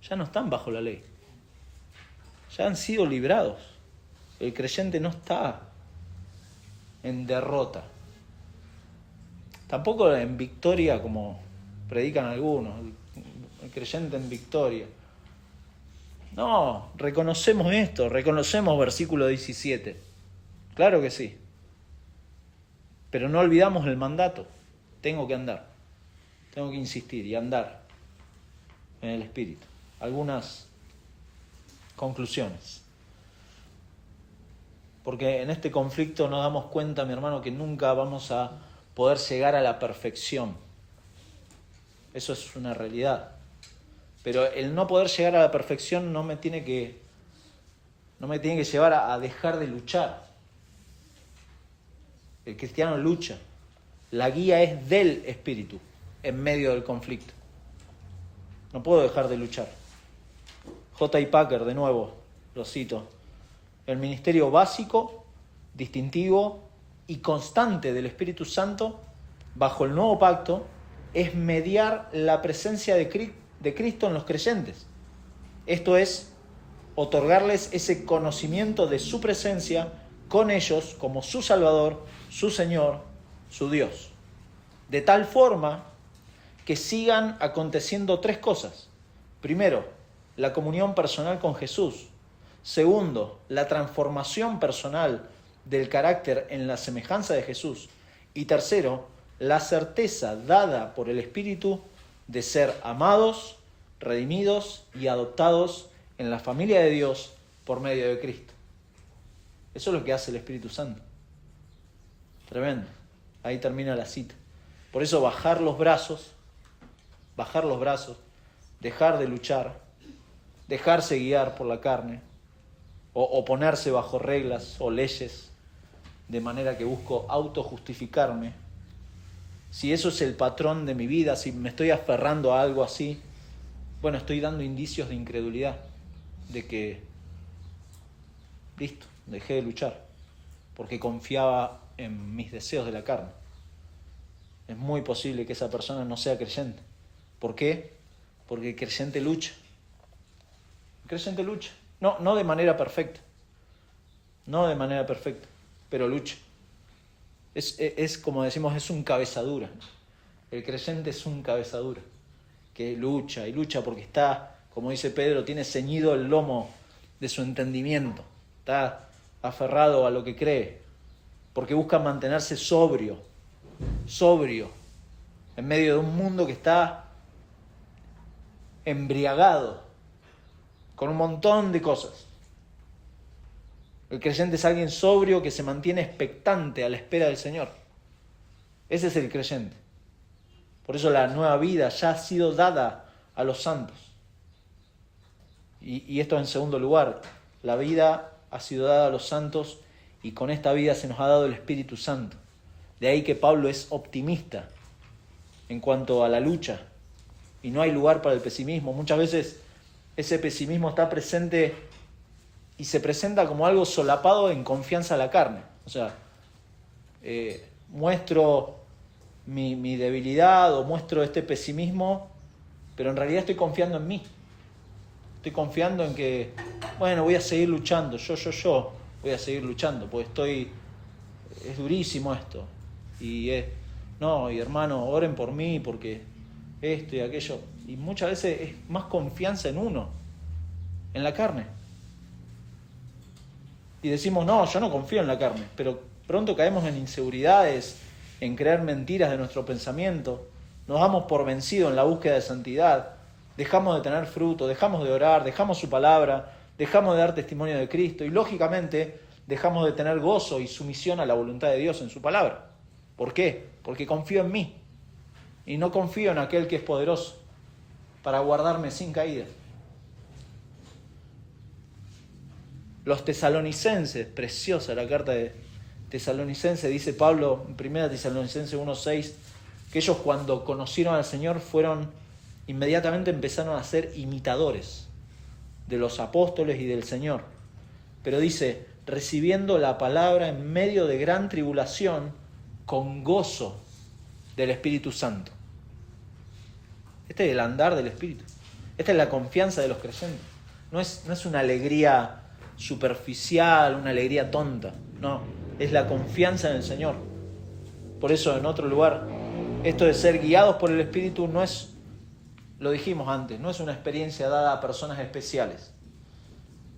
ya no están bajo la ley. Ya han sido librados. El creyente no está en derrota. Tampoco en victoria como predican algunos. El creyente en victoria. No, reconocemos esto, reconocemos versículo 17. Claro que sí. Pero no olvidamos el mandato. Tengo que andar. Tengo que insistir y andar en el Espíritu. Algunas conclusiones. Porque en este conflicto nos damos cuenta, mi hermano, que nunca vamos a poder llegar a la perfección. Eso es una realidad. Pero el no poder llegar a la perfección no me tiene que llevar a dejar de luchar. El cristiano lucha. La guía es del Espíritu en medio del conflicto. No puedo dejar de luchar. J. Packer, de nuevo, lo cito. El ministerio básico, distintivo y constante del Espíritu Santo bajo el nuevo pacto es mediar la presencia de Cristo en los creyentes. Esto es, otorgarles ese conocimiento de su presencia con ellos como su Salvador, su Señor, su Dios. De tal forma que sigan aconteciendo tres cosas. Primero, la comunión personal con Jesús. Segundo, la transformación personal del carácter en la semejanza de Jesús. Y tercero, la certeza dada por el Espíritu de ser amados, redimidos y adoptados en la familia de Dios por medio de Cristo. Eso es lo que hace el Espíritu Santo. Tremendo. Ahí termina la cita. Por eso bajar los brazos, dejar de luchar, dejarse guiar por la carne, o ponerse bajo reglas o leyes, de manera que busco autojustificarme. Si eso es el patrón de mi vida, si me estoy aferrando a algo así, bueno, estoy dando indicios de incredulidad, de que, listo, dejé de luchar, porque confiaba en mis deseos de la carne. Es muy posible que esa persona no sea creyente. ¿Por qué? Porque el creyente lucha. El creyente lucha. No de manera perfecta. No de manera perfecta, pero lucha. Es como decimos, es un cabezadura. El creyente es un cabezadura que lucha y lucha porque está, como dice Pedro, tiene ceñido el lomo de su entendimiento. Está aferrado a lo que cree, porque busca mantenerse sobrio, en medio de un mundo que está embriagado con un montón de cosas. El creyente es alguien sobrio que se mantiene expectante a la espera del Señor. Ese es el creyente. Por eso la nueva vida ya ha sido dada a los santos. Y esto en segundo lugar, la vida ha sido dada a los santos y con esta vida se nos ha dado el Espíritu Santo. De ahí que Pablo es optimista en cuanto a la lucha y no hay lugar para el pesimismo. Muchas veces ese pesimismo está presente y se presenta como algo solapado en confianza a la carne. O sea, muestro mi debilidad o muestro este pesimismo, pero en realidad estoy confiando en mí. Estoy confiando en que, bueno, voy a seguir luchando, yo voy a seguir luchando, porque es durísimo esto. Y hermano, oren por mí, porque esto y aquello. Y muchas veces es más confianza en uno, en la carne. Y decimos, yo no confío en la carne, pero pronto caemos en inseguridades, en creer mentiras de nuestro pensamiento, nos damos por vencidos en la búsqueda de santidad, dejamos de tener fruto, dejamos de orar, dejamos su palabra, dejamos de dar testimonio de Cristo y lógicamente dejamos de tener gozo y sumisión a la voluntad de Dios en su palabra. ¿Por qué? Porque confío en mí y no confío en aquel que es poderoso para guardarme sin caída. Los tesalonicenses, preciosa la carta de Tesalonicenses, dice Pablo en 1 Tesalonicenses 1:6, que ellos cuando conocieron al Señor inmediatamente empezaron a ser imitadores de los apóstoles y del Señor. Pero dice, recibiendo la palabra en medio de gran tribulación, con gozo del Espíritu Santo. Este es el andar del Espíritu. Esta es la confianza de los creyentes. No es una alegría superficial, una alegría tonta. No, es la confianza en el Señor. Por eso, en otro lugar, esto de ser guiados por el Espíritu no es, lo dijimos antes, no es una experiencia dada a personas especiales.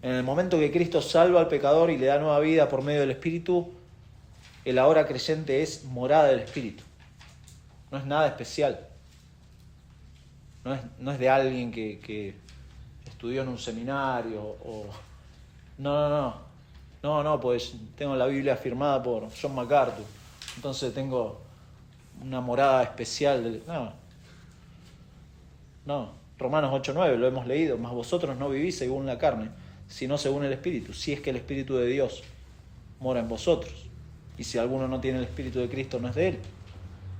En el momento que Cristo salva al pecador y le da nueva vida por medio del Espíritu, el ahora creyente es morada del Espíritu. No es nada especial. No es de alguien que estudió en un seminario o... No, pues tengo la Biblia firmada por John MacArthur, entonces tengo una morada especial. No, Romanos 8:9 lo hemos leído, mas vosotros no vivís según la carne, sino según el Espíritu, si es que el Espíritu de Dios mora en vosotros. Y si alguno no tiene el Espíritu de Cristo, no es de él.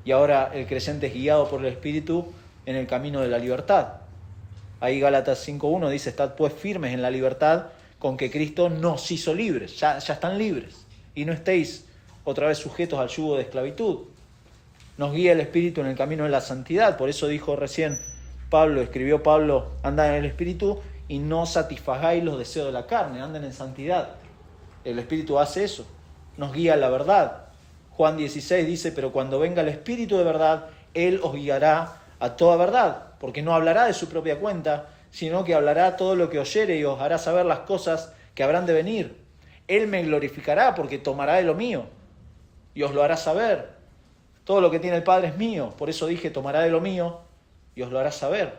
Y ahora el creyente es guiado por el Espíritu en el camino de la libertad. Ahí Gálatas 5:1 dice, estad pues firmes en la libertad con que Cristo nos hizo libres. Ya están libres. Y no estéis otra vez sujetos al yugo de esclavitud. nos guía el Espíritu en el camino de la santidad. Por eso dijo recién escribió Pablo, andad en el Espíritu y no satisfagáis los deseos de la carne, anden en santidad. El Espíritu hace eso, nos guía a la verdad. Juan 16 dice, pero cuando venga el Espíritu de verdad, Él os guiará a toda verdad, porque no hablará de su propia cuenta, sino que hablará todo lo que oyere y os hará saber las cosas que habrán de venir. Él me glorificará porque tomará de lo mío y os lo hará saber. Todo lo que tiene el Padre es mío, por eso dije, tomará de lo mío y os lo hará saber.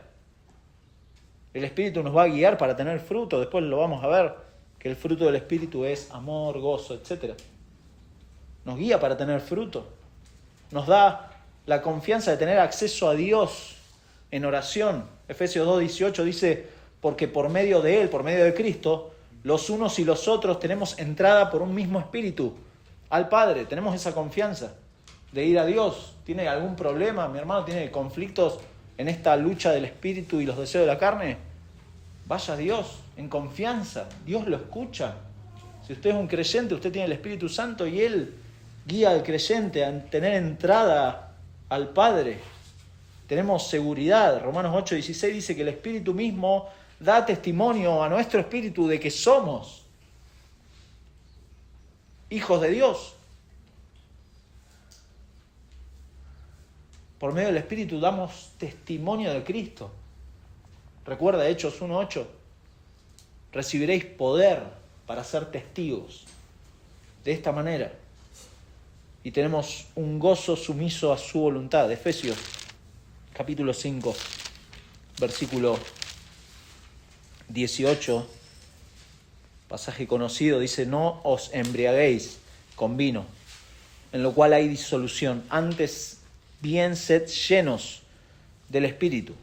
El Espíritu nos va a guiar para tener fruto, después lo vamos a ver, que el fruto del Espíritu es amor, gozo, etc. Nos guía para tener fruto. Nos da la confianza de tener acceso a Dios en oración. Efesios 2:18 dice, porque por medio de Él, por medio de Cristo, los unos y los otros tenemos entrada por un mismo Espíritu al Padre. Tenemos esa confianza de ir a Dios. ¿Tiene algún problema, mi hermano? ¿Tiene conflictos en esta lucha del Espíritu y los deseos de la carne? Vaya a Dios en confianza. Dios lo escucha. Si usted es un creyente, usted tiene el Espíritu Santo y Él guía al creyente a tener entrada al Padre. Tenemos seguridad. Romanos 8:16 dice que el Espíritu mismo da testimonio a nuestro espíritu de que somos hijos de Dios. Por medio del Espíritu damos testimonio de Cristo. Recuerda Hechos 1:8. Recibiréis poder para ser testigos. De esta manera. Y tenemos un gozo sumiso a su voluntad. Efesios capítulo 5, versículo 18. Pasaje conocido. Dice, no os embriaguéis con vino, en lo cual hay disolución. Antes bien sed llenos del Espíritu,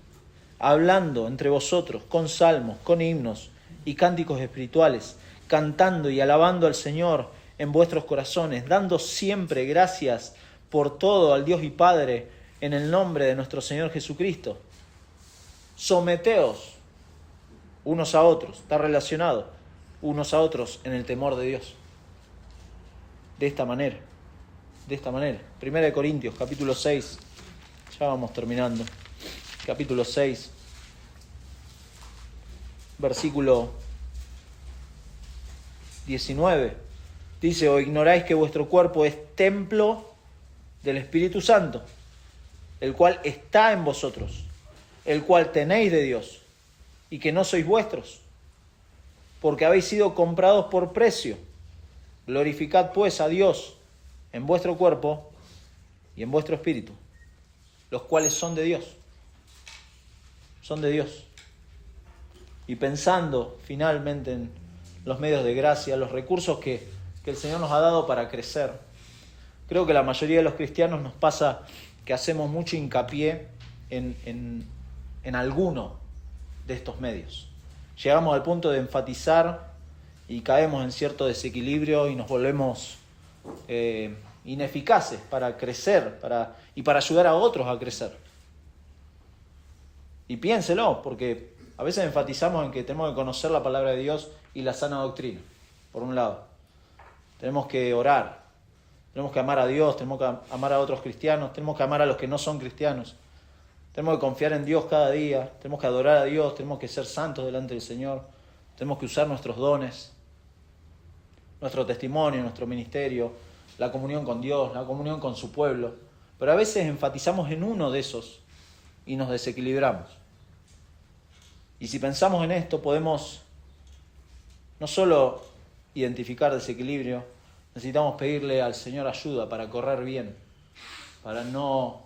hablando entre vosotros con salmos, con himnos y cánticos espirituales, cantando y alabando al Señor en vuestros corazones, dando siempre gracias por todo al Dios y Padre en el nombre de nuestro Señor Jesucristo. Someteos unos a otros, está relacionado, unos a otros en el temor de Dios. De esta manera. 1 Corintios, capítulo 6, ya vamos terminando. Capítulo 6, versículo 19. Dice, o ignoráis que vuestro cuerpo es templo del Espíritu Santo, el cual está en vosotros, el cual tenéis de Dios, y que no sois vuestros, porque habéis sido comprados por precio. Glorificad pues a Dios en vuestro cuerpo y en vuestro espíritu, los cuales son de Dios. Son de Dios. Y pensando finalmente en los medios de gracia, los recursos que el Señor nos ha dado para crecer, creo que la mayoría de los cristianos nos pasa que hacemos mucho hincapié en alguno de estos medios. Llegamos al punto de enfatizar y caemos en cierto desequilibrio y nos volvemos ineficaces para crecer y para ayudar a otros a crecer. Y piénselo, porque a veces enfatizamos en que tenemos que conocer la palabra de Dios y la sana doctrina, por un lado. Tenemos que orar, tenemos que amar a Dios, tenemos que amar a otros cristianos, tenemos que amar a los que no son cristianos. Tenemos que confiar en Dios cada día, tenemos que adorar a Dios, tenemos que ser santos delante del Señor, tenemos que usar nuestros dones, nuestro testimonio, nuestro ministerio, la comunión con Dios, la comunión con su pueblo. Pero a veces enfatizamos en uno de esos y nos desequilibramos. Y si pensamos en esto, podemos no solo identificar desequilibrio, necesitamos pedirle al Señor ayuda para correr bien, para no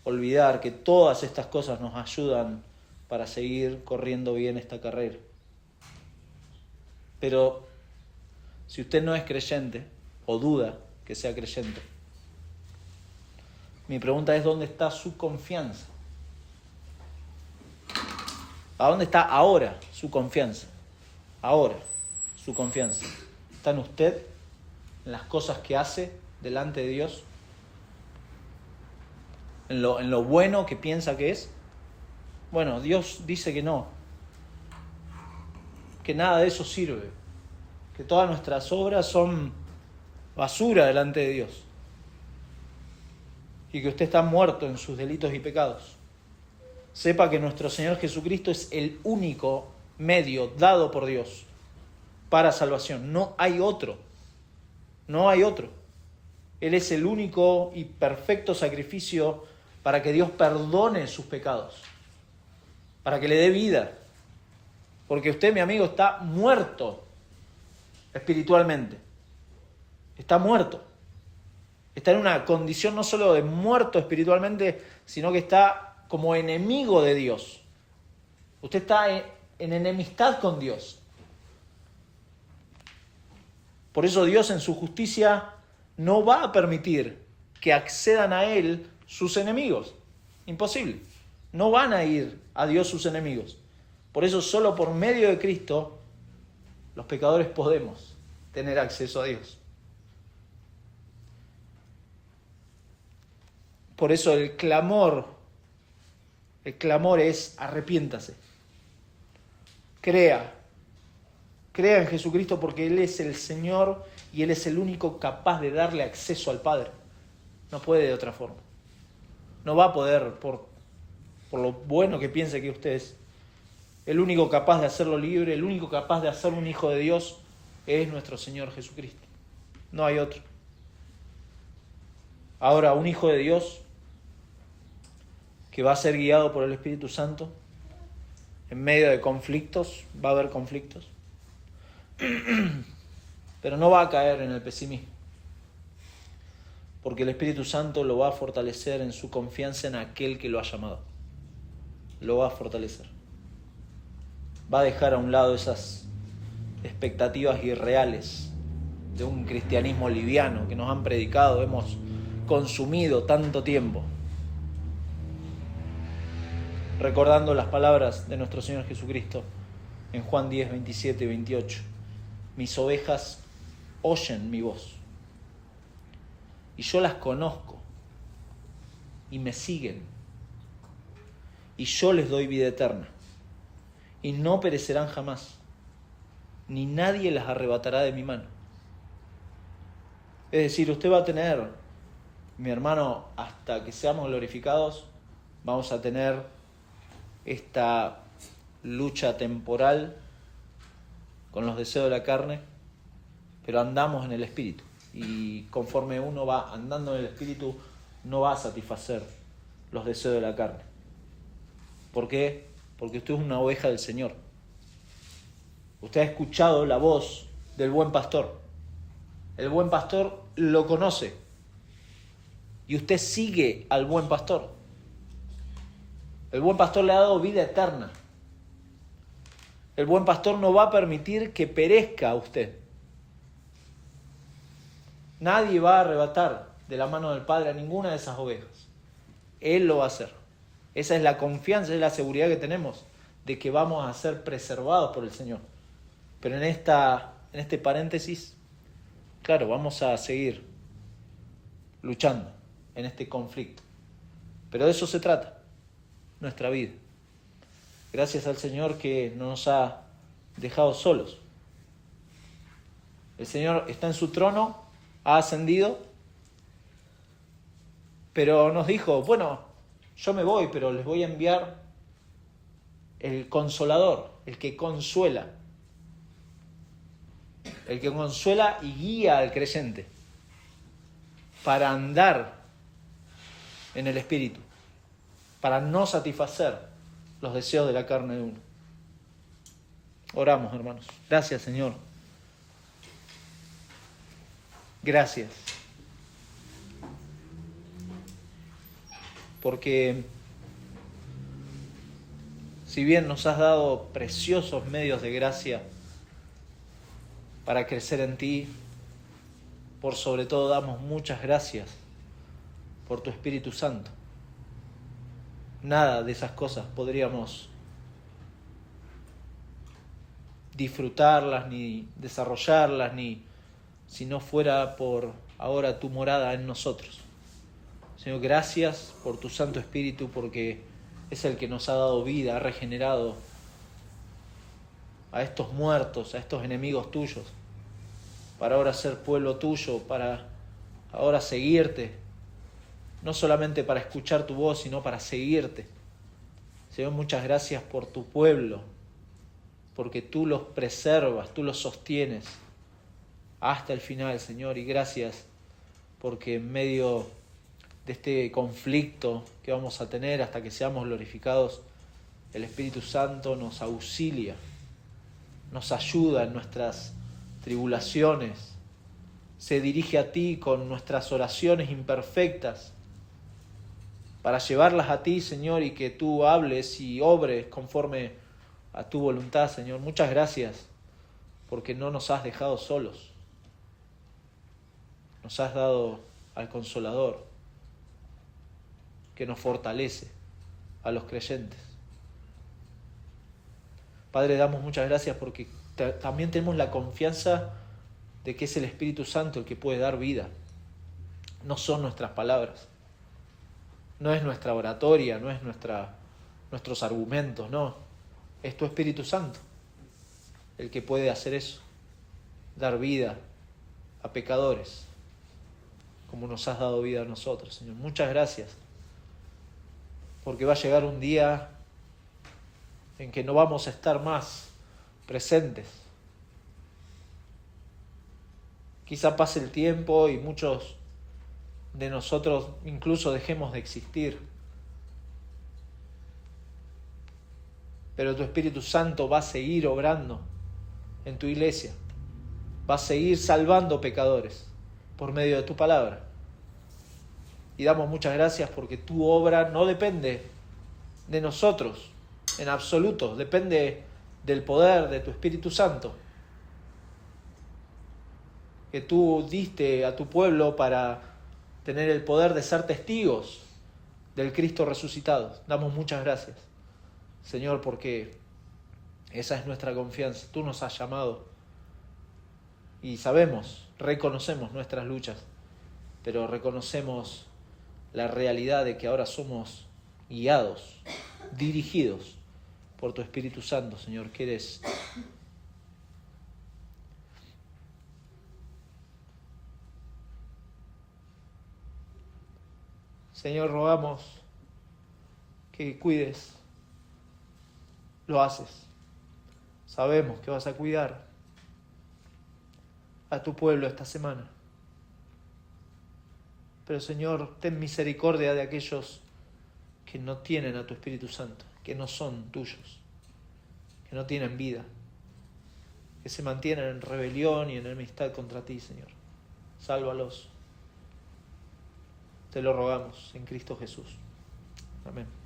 olvidar que todas estas cosas nos ayudan para seguir corriendo bien esta carrera. Pero si usted no es creyente o duda que sea creyente, mi pregunta es, ¿dónde está su confianza? ¿A dónde está ahora su confianza? Ahora, su confianza. ¿Está en usted? ¿En las cosas que hace delante de Dios? ¿En lo bueno que piensa que es? Bueno, Dios dice que no. Que nada de eso sirve. Que todas nuestras obras son basura delante de Dios. y que usted está muerto en sus delitos y pecados, sepa que nuestro Señor Jesucristo es el único medio dado por Dios para salvación. No hay otro. No hay otro. Él es el único y perfecto sacrificio para que Dios perdone sus pecados, para que le dé vida. Porque usted, mi amigo, está muerto espiritualmente. Está muerto. Está en una condición no solo de muerto espiritualmente, sino que está como enemigo de Dios. Usted está en enemistad con Dios. Por eso Dios en su justicia no va a permitir que accedan a Él sus enemigos. Imposible. No van a ir a Dios sus enemigos. Por eso solo por medio de Cristo los pecadores podemos tener acceso a Dios. Por eso el clamor es arrepiéntase. Crea en Jesucristo porque Él es el Señor y Él es el único capaz de darle acceso al Padre. No puede de otra forma. No va a poder por lo bueno que piense que usted es. El único capaz de hacerlo libre, el único capaz de hacerlo un hijo de Dios es nuestro Señor Jesucristo. No hay otro. Ahora, un hijo de Dios que va a ser guiado por el Espíritu Santo en medio de conflictos, va a haber conflictos, pero no va a caer en el pesimismo, porque el Espíritu Santo lo va a fortalecer en su confianza en aquel que lo ha llamado. Lo va a fortalecer. Va a dejar a un lado esas expectativas irreales de un cristianismo liviano que nos han predicado, hemos consumido tanto tiempo, recordando las palabras de nuestro Señor Jesucristo en Juan 10, 27 y 28. Mis ovejas oyen mi voz, y yo las conozco, y me siguen, y yo les doy vida eterna, y no perecerán jamás, ni nadie las arrebatará de mi mano. Es decir, usted va a tener, mi hermano, hasta que seamos glorificados, vamos a tener esta lucha temporal con los deseos de la carne, pero andamos en el Espíritu. Y conforme uno va andando en el Espíritu, no va a satisfacer los deseos de la carne. ¿Por qué? Porque usted es una oveja del Señor. Usted ha escuchado la voz del buen pastor. El buen pastor lo conoce. Y usted sigue al buen pastor. El buen pastor le ha dado vida eterna. El buen pastor no va a permitir que perezca a usted. Nadie va a arrebatar de la mano del Padre a ninguna de esas ovejas. Él lo va a hacer. Esa es la confianza, es la seguridad que tenemos de que vamos a ser preservados por el Señor. Pero en este paréntesis, claro, vamos a seguir luchando en este conflicto. Pero de eso se trata nuestra vida. Gracias al Señor que no nos ha dejado solos. El Señor está en su trono, ha ascendido, pero nos dijo, bueno, yo me voy, pero les voy a enviar el Consolador, el que consuela y guía al creyente para andar en el Espíritu, para no satisfacer los deseos de la carne de uno. Oramos, hermanos. Gracias, Señor. Gracias. Porque si bien nos has dado preciosos medios de gracia para crecer en ti, por sobre todo damos muchas gracias por tu Espíritu Santo. Nada de esas cosas podríamos disfrutarlas ni desarrollarlas si no fuera por ahora tu morada en nosotros. Señor, gracias por tu Santo Espíritu, porque es el que nos ha dado vida, ha regenerado a estos muertos, a estos enemigos tuyos, para ahora ser pueblo tuyo, para ahora seguirte no solamente para escuchar tu voz, sino para seguirte. Señor, muchas gracias por tu pueblo, porque tú los preservas, tú los sostienes hasta el final, Señor, y gracias porque en medio de este conflicto que vamos a tener hasta que seamos glorificados, el Espíritu Santo nos auxilia, nos ayuda en nuestras tribulaciones, se dirige a ti con nuestras oraciones imperfectas para llevarlas a ti, Señor, y que tú hables y obres conforme a tu voluntad, Señor. Muchas gracias porque no nos has dejado solos. Nos has dado al Consolador que nos fortalece a los creyentes. Padre, damos muchas gracias porque también tenemos la confianza de que es el Espíritu Santo el que puede dar vida. No son nuestras palabras, no es nuestra oratoria, no es nuestros argumentos, no. Es tu Espíritu Santo el que puede hacer eso, dar vida a pecadores, como nos has dado vida a nosotros, Señor. Muchas gracias, porque va a llegar un día en que no vamos a estar más presentes. Quizá pase el tiempo y muchos de nosotros incluso dejemos de existir. Pero tu Espíritu Santo va a seguir obrando en tu iglesia. Va a seguir salvando pecadores por medio de tu palabra. Y damos muchas gracias porque tu obra no depende de nosotros en absoluto, depende del poder de tu Espíritu Santo que tú diste a tu pueblo para tener el poder de ser testigos del Cristo resucitado. Damos muchas gracias, Señor, porque esa es nuestra confianza. Tú nos has llamado y sabemos, reconocemos nuestras luchas, pero reconocemos la realidad de que ahora somos guiados, dirigidos por tu Espíritu Santo, Señor, que eres Señor, rogamos que cuides, lo haces. Sabemos que vas a cuidar a tu pueblo esta semana. Pero Señor, ten misericordia de aquellos que no tienen a tu Espíritu Santo, que no son tuyos, que no tienen vida, que se mantienen en rebelión y en enemistad contra ti, Señor. Sálvalos. Te lo rogamos en Cristo Jesús. Amén.